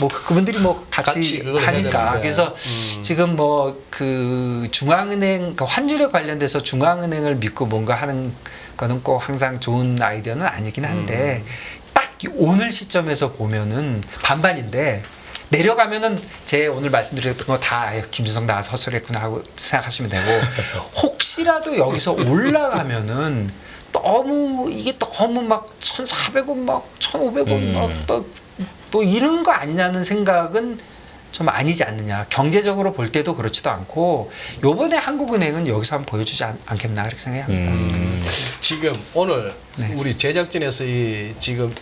Speaker 2: 뭐 그분들이 뭐 같이 하니까 그래서 지금 뭐 그 중앙은행 그 환율에 관련돼서 중앙은행을 믿고 뭔가 하는 거는 꼭 항상 좋은 아이디어는 아니긴 한데 딱 오늘 시점에서 보면은 반반인데 내려가면은 제 오늘 말씀드렸던 거 다 김준성 나와서 헛소리했구나 하고 생각하시면 되고 혹시라도 여기서 올라가면은 너무 이게 너무 막 1,400원 막 1,500원 뭐 이런 거 아니냐는 생각은 좀 아니지 않느냐. 경제적으로 볼 때도 그렇지도 않고 요번에 한국은행은 여기서 한번 보여주지 않겠나 그렇게 생각합니다.
Speaker 1: 지금 오늘 우리 제작진에서 지금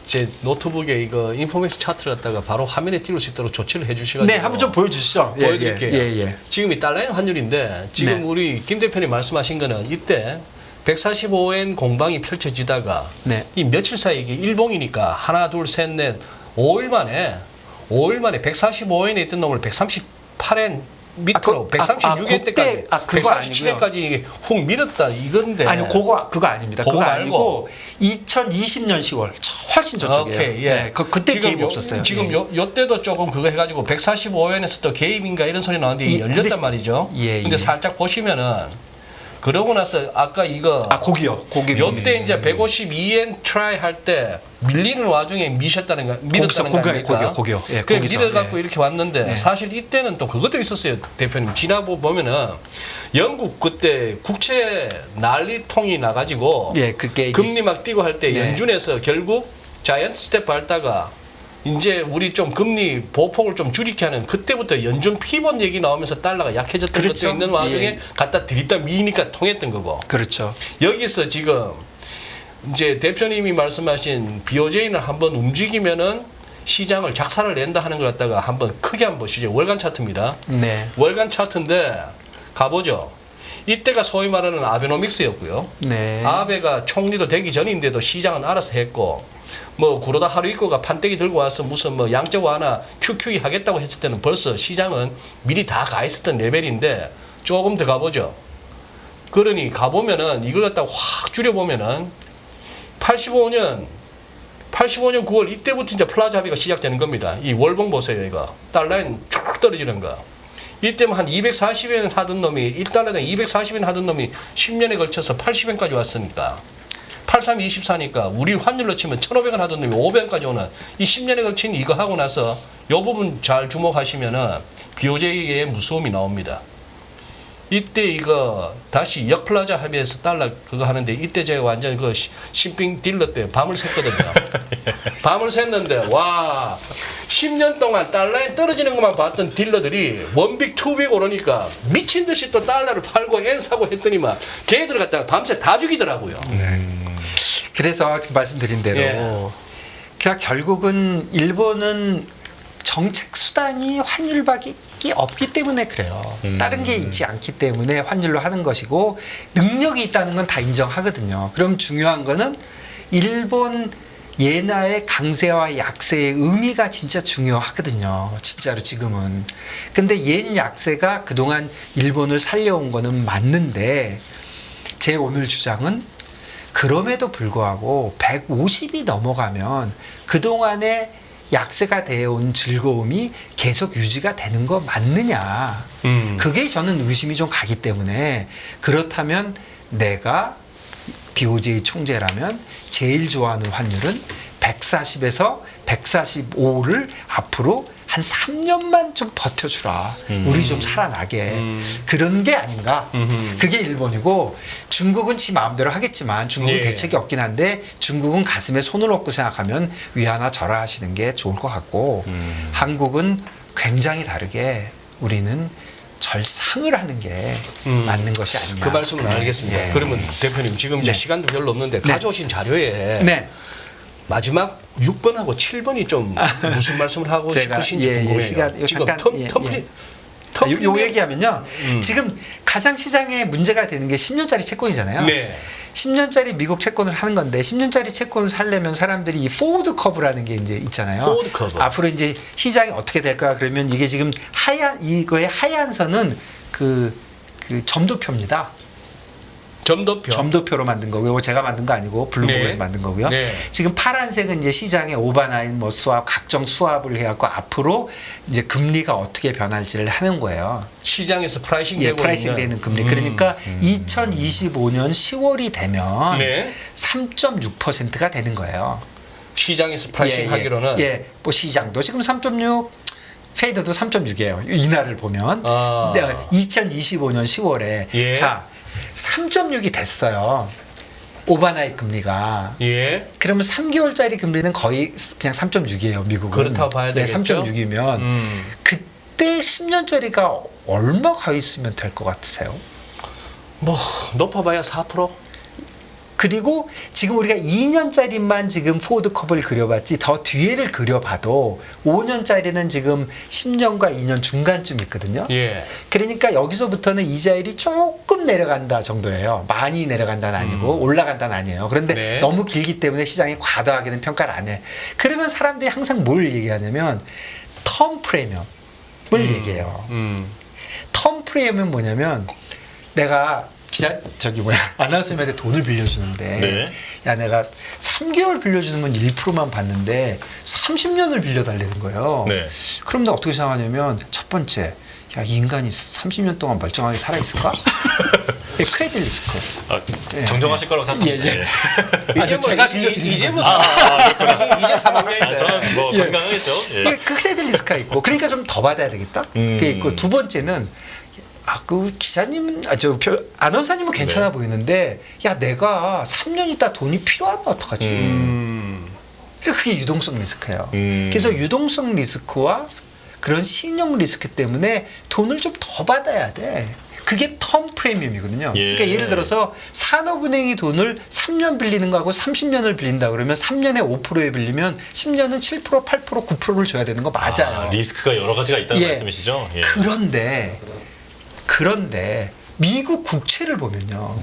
Speaker 1: 제 노트북에 이거 인포메이션 차트를 갖다가 바로 화면에 띄울 수 있도록 조치를 해주시가지고
Speaker 2: 네, 한번 좀 보여주시죠.
Speaker 1: 보여드릴게요. 지금이 달러엔 환율인데 지금 우리 김 대표님 말씀하신 거는 이때 145엔 공방이 펼쳐지다가 이 며칠 사이에 이게 일봉이니까 하나 둘 셋 넷 5일 만에 145엔에 있던 놈을 138엔 밑으로 136엔 때까지,
Speaker 2: 그거 아니고요.
Speaker 1: 137엔까지 훅 밀었다 이건데.
Speaker 2: 아니 그거 아닙니다.
Speaker 1: 그거
Speaker 2: 그거
Speaker 1: 말고.
Speaker 2: 아니고 2020년 10월 훨씬 저쪽이에요.
Speaker 1: 오케이, 예.
Speaker 2: 네, 그때 개입 없었어요.
Speaker 1: 지금
Speaker 2: 예.
Speaker 1: 요 때도 조금 그거 해가지고 145엔에서 또 개입인가 이런 소리 나왔는데 열렸단 말이죠.
Speaker 2: 예,
Speaker 1: 근데
Speaker 2: 예.
Speaker 1: 살짝 보시면은 그러고 나서 아까 이거
Speaker 2: 고기
Speaker 1: 요때 이제 152엔 트라이 할 때 밀리는 와중에 밀었다는 거 아닙니까?
Speaker 2: 고기요. 예,
Speaker 1: 그
Speaker 2: 거기서.
Speaker 1: 밀어갖고
Speaker 2: 예.
Speaker 1: 이렇게 왔는데
Speaker 2: 예.
Speaker 1: 사실 이때는 또 그것도 있었어요, 대표님. 지나고 보면은 영국 그때 국채 난리통이 나가지고
Speaker 2: 예, 그게
Speaker 1: 금리 막 뛰고 할 때
Speaker 2: 네.
Speaker 1: 연준에서 결국 자이언트 스텝 밟다가 이제 우리 좀 금리 보폭을 좀 줄이게 하는 그때부터 연준 피봇 얘기 나오면서 달러가 약해졌던
Speaker 2: 그렇죠.
Speaker 1: 것도 있는 와중에
Speaker 2: 예.
Speaker 1: 갖다 들이다 미니까 통했던 거고.
Speaker 2: 그렇죠.
Speaker 1: 여기서 지금 이제 대표님이 말씀하신 BOJ는 한번 움직이면은 시장을 작사를 낸다 하는 걸 갖다가 한번 크게 한번 보시죠. 월간 차트입니다.
Speaker 2: 네.
Speaker 1: 월간 차트인데 가보죠. 이때가 소위 말하는 아베노믹스였고요.
Speaker 2: 네.
Speaker 1: 아베가 총리도 되기 전인데도 시장은 알아서 했고, 뭐 구로다 하루이코가 판때기 들고 와서 무슨 뭐 양적 완화 QQE 하겠다고 했을 때는 벌써 시장은 미리 다 가 있었던 레벨인데 조금 더 가보죠. 그러니 가보면은 이걸 갖다 확 줄여보면은 85년 9월 이때부터 이제 플라자 합의가 시작되는 겁니다. 이 월봉 보세요, 이거. 달러엔 쭉 떨어지는 거. 이때면 한 240엔 하던 놈이 1달러당 240엔 하던 놈이 10년에 걸쳐서 80엔까지 왔으니까 83, 24니까 우리 환율로 치면 1,500원 하던 놈이 500원까지 오는 이 10년에 걸친 이거 하고 나서 이 부분 잘 주목하시면은 BOJ의 무서움이 나옵니다. 이때 이거 다시 역플라자 합의에서 달러 그거 하는데 이때 제가 완전 그 신빙 딜러 때 밤을 샜거든요. 밤을 샜는데 와 10년 동안 달러에 떨어지는 것만 봤던 딜러들이 원빅 투빅 오르니까 미친 듯이 또 달러를 팔고 엔 사고 했더니만 걔들 갖다가 밤새 다 죽이더라고요.
Speaker 2: 그래서 지금 말씀드린 대로
Speaker 1: 예.
Speaker 2: 그러니까 결국은 일본은 정책 수단이 환율밖에 없기 때문에 그래요. 다른 게 있지 않기 때문에 환율로 하는 것이고 능력이 있다는 건 다 인정하거든요. 그럼 중요한 거는 일본 예나의 강세와 약세의 의미가 진짜 중요하거든요. 진짜로 지금은. 근데 옌 약세가 그동안 일본을 살려온 거는 맞는데 제 오늘 주장은 그럼에도 불구하고 150이 넘어가면 그동안의 약세가 되어온 즐거움이 계속 유지가 되는 거 맞느냐. 그게 저는 의심이 좀 가기 때문에 그렇다면 내가 BOJ 총재라면 제일 좋아하는 환율은 140에서 145를 앞으로 한 3년만 좀 버텨주라. 우리 좀 살아나게. 그런 게 아닌가. 그게 일본이고 중국은 지 마음대로 하겠지만 중국은
Speaker 1: 예.
Speaker 2: 대책이 없긴 한데 중국은 가슴에 손을 얹고 생각하면 위하나 저라 하시는 게 좋을 것 같고 한국은 굉장히 다르게 우리는 절상을 하는 게 맞는 것이 아니냐.
Speaker 1: 그 말씀은 알겠습니다.
Speaker 2: 예.
Speaker 1: 그러면 대표님 지금 이제
Speaker 2: 네.
Speaker 1: 시간도 별로 없는데
Speaker 2: 네.
Speaker 1: 가져오신 자료에
Speaker 2: 네.
Speaker 1: 마지막 6번하고 7번이 좀 무슨 말씀을 하고
Speaker 2: 제가,
Speaker 1: 싶으신지 궁금해요.
Speaker 2: 시간,
Speaker 1: 지금
Speaker 2: 잠깐, 요 얘기하면요. 지금 가장 시장에 문제가 되는 게 10년짜리 채권이잖아요.
Speaker 1: 네.
Speaker 2: 10년짜리 미국 채권을 하는 건데 10년짜리 채권을 살려면 사람들이 이 포워드 커브라는 게 이제 있잖아요.
Speaker 1: 포워드 커브.
Speaker 2: 앞으로 이제 시장이 어떻게 될까 그러면 이게 지금 이거의 하얀 선은 그 점도표입니다. 점도표로 만든 거고요. 제가 만든 거 아니고 블룸버그에서
Speaker 1: 네.
Speaker 2: 만든 거고요.
Speaker 1: 네.
Speaker 2: 지금 파란색은 이제 시장의 오버나인 뭐 수합 각종 수합을 해갖고 앞으로 이제 금리가 어떻게 변할지를 하는 거예요.
Speaker 1: 시장에서 프라이싱
Speaker 2: 예,
Speaker 1: 되고
Speaker 2: 프라이싱
Speaker 1: 있는.
Speaker 2: 되는 금리. 그러니까 2025년 10월이 되면
Speaker 1: 네.
Speaker 2: 3.6%가 되는 거예요.
Speaker 1: 시장에서 프라이싱 하기로는
Speaker 2: 예, 뭐 시장도 지금 3.6, 페이드도 3.6이에요. 이날을 보면.
Speaker 1: 아.
Speaker 2: 2025년 10월에
Speaker 1: 예.
Speaker 2: 자 3.6이 됐어요. 오버나잇 금리가.
Speaker 1: 예.
Speaker 2: 그러면 3개월짜리 금리는 거의 그냥 3.6이에요. 미국은.
Speaker 1: 그렇다고 봐야 되겠죠.
Speaker 2: 3.6이면 그때 10년짜리가 얼마 가 있으면 될 것 같으세요?
Speaker 1: 뭐 높아봐야 4%.
Speaker 2: 그리고 지금 우리가 2년짜리만 지금 포워드 커브를 그려봤지 더 뒤에를 그려봐도 5년짜리는 지금 10년과 2년 중간쯤 있거든요.
Speaker 1: 예.
Speaker 2: 그러니까 여기서부터는 이자율이 조금 내려간다 정도예요. 많이 내려간다는 아니고 올라간다는 아니에요. 그런데
Speaker 1: 네.
Speaker 2: 너무 길기 때문에 시장이 과도하게는 평가를 안 해. 그러면 사람들이 항상 뭘 얘기하냐면 텀 프리미엄을 얘기해요. 프레임은 뭐냐면 내가 아나운서님한테 돈을 빌려주는데
Speaker 3: 네.
Speaker 2: 야 내가 3개월 빌려주는 건 1%만 받는데 30년을 빌려달라는 거예요.
Speaker 3: 네.
Speaker 2: 그럼 나 어떻게 생각하냐면 첫 번째 야, 이 인간이 30년 동안 멀쩡하게 살아있을까? 크레딧 리스크.
Speaker 3: 아, 정정하실 거라고 생각합니다.
Speaker 2: 예.
Speaker 1: 이제 뭐
Speaker 2: 제가
Speaker 1: 이제 뭐
Speaker 3: 그렇구나.
Speaker 1: 이제 3학년인데.
Speaker 3: 저는 뭐 건강하겠죠. 예.
Speaker 2: 그 크레딧 리스크가 있고 그러니까 좀 더 받아야 되겠다. 그게 있고 두 번째는 그 기사님, 아나운서님은 괜찮아
Speaker 3: 네.
Speaker 2: 보이는데 야 내가 3년 있다 돈이 필요하면 어떡하지? 그러니까 그게 유동성 리스크예요. 그래서 유동성 리스크와 그런 신용 리스크 때문에 돈을 좀 더 받아야 돼. 그게 텀 프리미엄이거든요.
Speaker 3: 예.
Speaker 2: 그러니까 예를 들어서 산업은행이 돈을 3년 빌리는 거하고 30년을 빌린다 그러면 3년에 5%에 빌리면 10년은 7%, 8%, 9%를 줘야 되는 거 맞아요.
Speaker 3: 아, 리스크가 여러 가지가 있다는
Speaker 2: 예.
Speaker 3: 말씀이시죠? 예.
Speaker 2: 그런데 미국 국채를 보면요.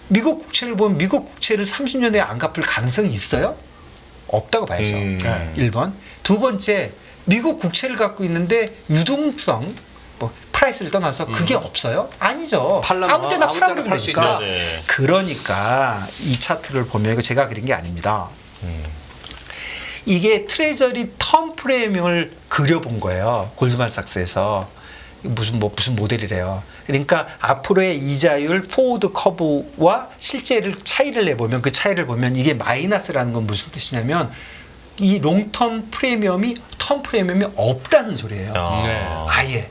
Speaker 2: 미국 국채를 보면 미국 국채를 30년에 안 갚을 가능성이 있어요? 없다고 봐야죠. 1번. 두 번째, 미국 국채를 갖고 있는데 유동성, 프라이스를 떠나서 그게 없어요? 아니죠. 아무 때나 팔아버리면
Speaker 1: 팔 수
Speaker 2: 되니까.
Speaker 1: 있다.
Speaker 3: 네.
Speaker 2: 그러니까 이 차트를 보면 이거 제가 그린 게 아닙니다. 이게 트레저리 텀 프레임을 그려본 거예요. 골드만삭스에서. 무슨 모델이래요. 그러니까 앞으로의 이자율 포워드 커브와 실제를 차이를 내보면 그 차이를 보면 이게 마이너스라는 건 무슨 뜻이냐면 이 롱텀 프리미엄이 텀 프리미엄이 없다는 소리예요. 아예.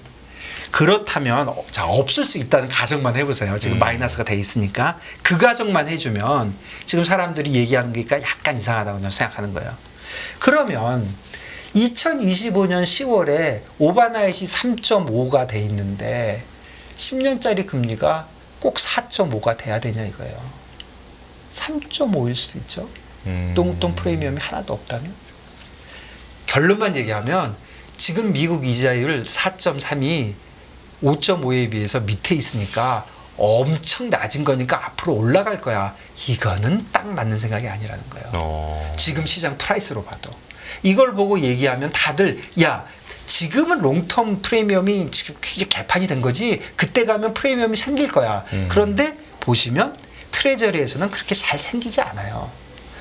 Speaker 2: 그렇다면 자 없을 수 있다는 가정만 해보세요. 지금 마이너스가 돼 있으니까 그 가정만 해주면 지금 사람들이 얘기하는 게 약간 이상하다고 생각하는 거예요. 그러면 2025년 10월에 오버나잇이 3.5가 돼 있는데 10년짜리 금리가 꼭 4.5가 돼야 되냐 이거예요. 3.5일 수도 있죠. 똥똥 프리미엄이 하나도 없다면. 결론만 얘기하면 지금 미국 이자율 4.3이 5.5에 비해서 밑에 있으니까 엄청 낮은 거니까 앞으로 올라갈 거야. 이거는 딱 맞는 생각이 아니라는 거예요. 지금 시장 프라이스로 봐도. 이걸 보고 얘기하면 다들 야 지금은 롱텀 프리미엄이 지금 이제 개판이 된 거지 그때 가면 프리미엄이 생길 거야. 그런데 보시면 트레저리에서는 그렇게 잘 생기지 않아요.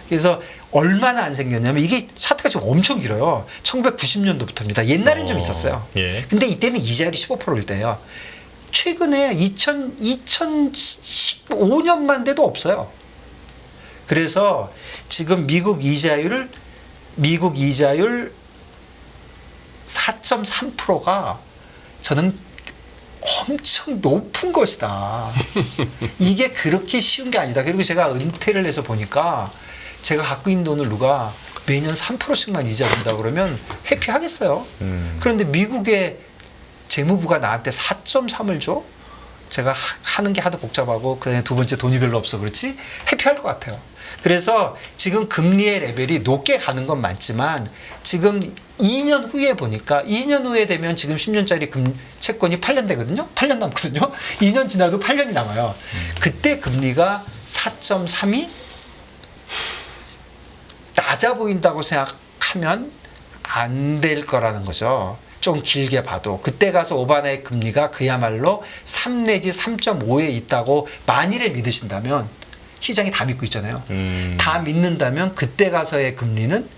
Speaker 2: 그래서 얼마나 안 생겼냐면 이게 차트가 지금 엄청 길어요. 1990년도부터입니다. 옛날엔 좀 있었어요.
Speaker 3: 예.
Speaker 2: 근데 이때는 이자율이 15%일 때예요. 최근에 2015년만 돼도 없어요. 그래서 지금 미국 이자율 4.3%가 저는 엄청 높은 것이다. 이게 그렇게 쉬운 게 아니다. 그리고 제가 은퇴를 해서 보니까 제가 갖고 있는 돈을 누가 매년 3%씩만 이자 준다 그러면 해피하겠어요. 그런데 미국의 재무부가 나한테 4.3을 줘? 제가 하는 게 하도 복잡하고 그다음에 두 번째 돈이 별로 없어 그렇지? 해피할 것 같아요. 그래서 지금 금리의 레벨이 높게 가는 건 맞지만 지금 2년 후에 보니까 2년 후에 되면 지금 10년짜리 채권이 8년 되거든요. 8년 남거든요. 2년 지나도 8년이 남아요. 그때 금리가 4.3이 낮아 보인다고 생각하면 안 될 거라는 거죠. 좀 길게 봐도 그때 가서 오바나의 금리가 그야말로 3 내지 3.5에 있다고 만일에 믿으신다면 시장이 다 믿고 있잖아요. 다 믿는다면 그때 가서의 금리는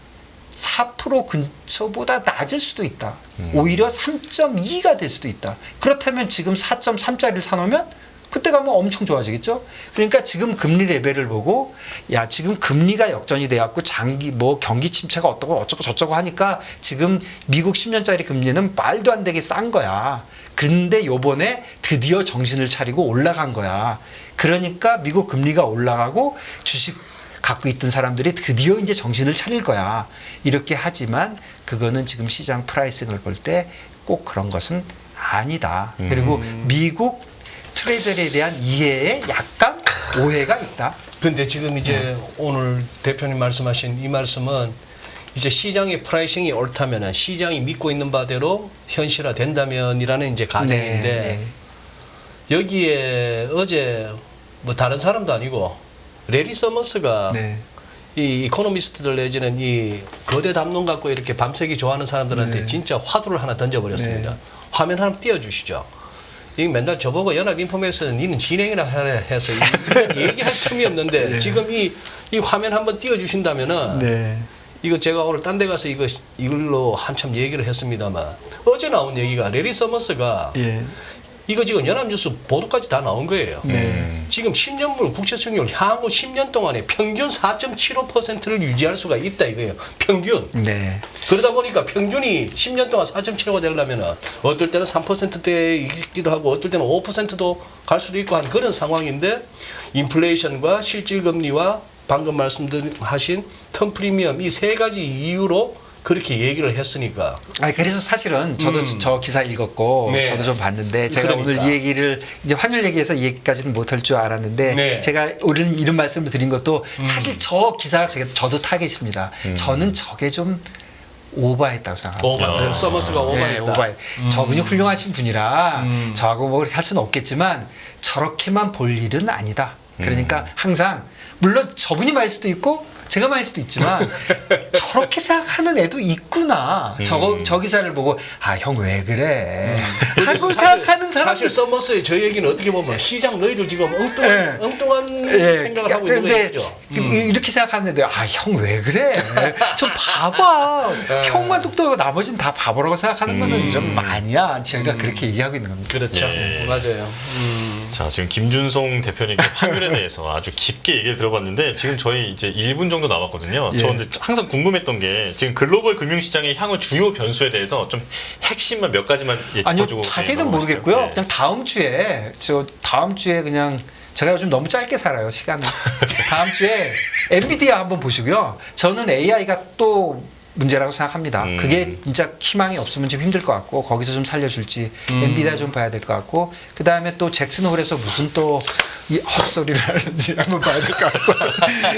Speaker 2: 4% 근처보다 낮을 수도 있다. 오히려 3.2가 될 수도 있다. 그렇다면 지금 4.3짜리를 사놓으면 그때 가면 엄청 좋아지겠죠. 그러니까 지금 금리 레벨을 보고 야 지금 금리가 역전이 돼갖고 경기 침체가 어쩌고 저쩌고 하니까 지금 미국 10년짜리 금리는 말도 안 되게 싼 거야. 근데 요번에 드디어 정신을 차리고 올라간 거야. 그러니까 미국 금리가 올라가고 주식 갖고 있던 사람들이 드디어 이제 정신을 차릴 거야. 이렇게 하지만 그거는 지금 시장 프라이싱을 볼 때 꼭 그런 것은 아니다. 그리고 미국 트레저리에 대한 이해에 약간 오해가 있다.
Speaker 1: 근데 지금 이제 오늘 대표님 말씀하신 이 말씀은 이제 시장의 프라이싱이 옳다면은 시장이 믿고 있는 바대로 현실화 된다면이라는 이제 가정인데 여기에 어제 뭐 다른 사람도 아니고 레리 서머스가 이 이코노미스트들 내지는 이 거대 담론 갖고 이렇게 밤새기 좋아하는 사람들한테 진짜 화두를 하나 던져버렸습니다. 화면 하나 띄워주시죠. 이 맨날 저보고 연합인포맥스는 니는 진행이나 해서 이런 얘기할 틈이 없는데
Speaker 2: 네.
Speaker 1: 지금 이 화면 한번 띄워주신다면은
Speaker 2: 네.
Speaker 1: 이거 제가 오늘 딴 데 가서 이걸로 한참 얘기를 했습니다만 어제 나온 얘기가 레리 서머스가
Speaker 2: 예.
Speaker 1: 이거 지금 연합뉴스 보도까지 다 나온 거예요.
Speaker 2: 네.
Speaker 1: 지금 10년물 국채 수익률 향후 10년 동안에 평균 4.75%를 유지할 수가 있다 이거예요. 평균.
Speaker 2: 네.
Speaker 1: 그러다 보니까 평균이 10년 동안 4.75가 되려면 어떨 때는 3%대이기도 하고 어떨 때는 5%도 갈 수도 있고 한 그런 상황인데 인플레이션과 실질금리와 방금 말씀하신 텀 프리미엄 이 세 가지 이유로 그렇게 얘기를 했으니까.
Speaker 2: 그래서 사실은 저도 저 기사 읽었고
Speaker 1: 네.
Speaker 2: 저도 좀 봤는데 제가
Speaker 1: 그러니까.
Speaker 2: 오늘 이 얘기를 이제 환율 얘기해서 이 얘기까지는 못할 줄 알았는데
Speaker 1: 네.
Speaker 2: 제가 오늘 이런 말씀을 드린 것도 사실 저 기사가 저도 타겟입니다. 저는 저게 좀 오버했다고 생각합니다.
Speaker 1: 서머스가 오버했다.
Speaker 2: 네, 오버해. 저분이 훌륭하신 분이라 저하고 뭐 그렇게 할 수는 없겠지만 저렇게만 볼 일은 아니다. 그러니까 항상 물론 저분이 말일 수도 있고 제가 말일 수도 있지만 저렇게 생각하는 애도 있구나. 저 기사를 보고 형 왜 그래 하고 생각하는 사람
Speaker 1: 사실 서머스의 저 얘기는 어떻게 보면 시장 너희들 지금 엉뚱한 생각을 하고 있는
Speaker 2: 그런데
Speaker 1: 거죠.
Speaker 2: 이렇게 생각하는 애들 형 왜 그래 좀 봐봐 형만 똑똑하고 나머지는 다 바보라고 생각하는 거는 좀 아니야. 제가 그렇게 얘기하고 있는 겁니다.
Speaker 1: 그렇죠.
Speaker 3: 예.
Speaker 1: 맞아요.
Speaker 3: 자, 지금 김준송 대표님께 환율에 대해서 아주 깊게 얘기를 들어봤는데 지금 저희 이제 1분 정도 남았거든요.
Speaker 2: 예.
Speaker 3: 저 근데 항상 궁금했던 게 지금 글로벌 금융시장의 향후 주요 변수에 대해서 좀 핵심만 몇 가지만
Speaker 2: 아니요,
Speaker 3: 짚어주고
Speaker 2: 자세히는
Speaker 3: 넘어가시죠.
Speaker 2: 모르겠고요.
Speaker 3: 예.
Speaker 2: 그냥 다음 주에 그냥 제가 요즘 너무 짧게 살아요, 시간을. 다음 주에 엔비디아 한번 보시고요. 저는 AI가 또 문제라고 생각합니다. 그게 진짜 희망이 없으면 좀 힘들 것 같고 거기서 좀 살려줄지 엔비디아 좀 봐야 될 것 같고 그 다음에 또 잭슨홀에서 무슨 또 이 헛소리를 하는지 한번 봐야 될 것 같고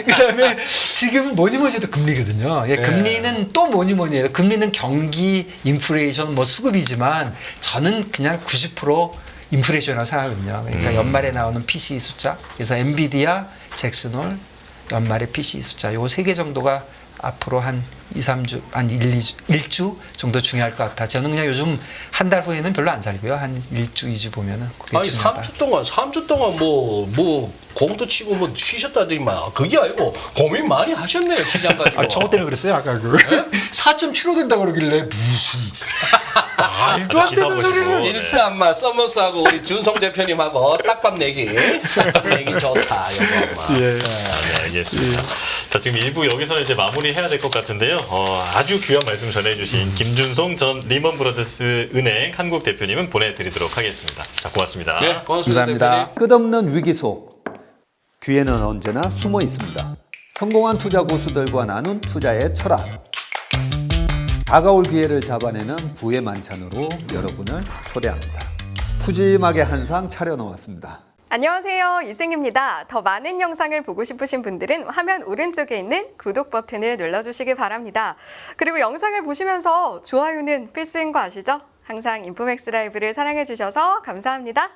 Speaker 2: 그 다음에 지금 뭐니 해도 금리거든요. 예, 금리는 또 뭐니 해도 금리는 경기, 인플레이션, 뭐 수급이지만 저는 그냥 90% 인플레이션이라고 생각하거든요. 그러니까 연말에 나오는 PCE 숫자, 그래서 엔비디아, 잭슨홀, 연말에 PCE 숫자, 요 세 개 정도가 앞으로 한 2, 3주, 한 1주 정도 중요할 것 같아. 저는 그냥 요즘 한 달 후에는 별로 안 살고요. 한 1주, 2주 보면은 그게
Speaker 1: 아니
Speaker 2: 중요하다.
Speaker 1: 3주 동안 뭐 공도 치고 뭐 쉬셨다더니만 그게 아니고 고민 많이 하셨네요 시장 가지고.
Speaker 2: 저것 때문에 그랬어요 아까 그 4.75 된다고 그러길래 무슨 말도 안
Speaker 3: 기사
Speaker 2: 되는
Speaker 3: 보시고.
Speaker 2: 소리를
Speaker 3: 네.
Speaker 1: 일산마 서머스하고 우리 준성 대표님하고 딱밥 내기 좋다 이거.
Speaker 2: 예.
Speaker 3: 네, 알겠습니다. 자, 지금 1부 여기서 이제 마무리해야 될 것 같은데요. 아주 귀한 말씀 전해주신 김준송 전 리먼브라더스 은행 한국 대표님은 보내드리도록 하겠습니다. 자, 고맙습니다.
Speaker 1: 네, 고맙습니다.
Speaker 2: 감사합니다.
Speaker 1: 대표님.
Speaker 4: 끝없는 위기 속 기회는 언제나 숨어 있습니다. 성공한 투자 고수들과 나눈 투자의 철학. 다가올 기회를 잡아내는 부의 만찬으로 여러분을 초대합니다. 푸짐하게 한 상 차려놓았습니다.
Speaker 5: 안녕하세요, 이승입니다. 더 많은 영상을 보고 싶으신 분들은 화면 오른쪽에 있는 구독 버튼을 눌러주시기 바랍니다. 그리고 영상을 보시면서 좋아요는 필수인 거 아시죠? 항상 인포맥스 라이브를 사랑해주셔서 감사합니다.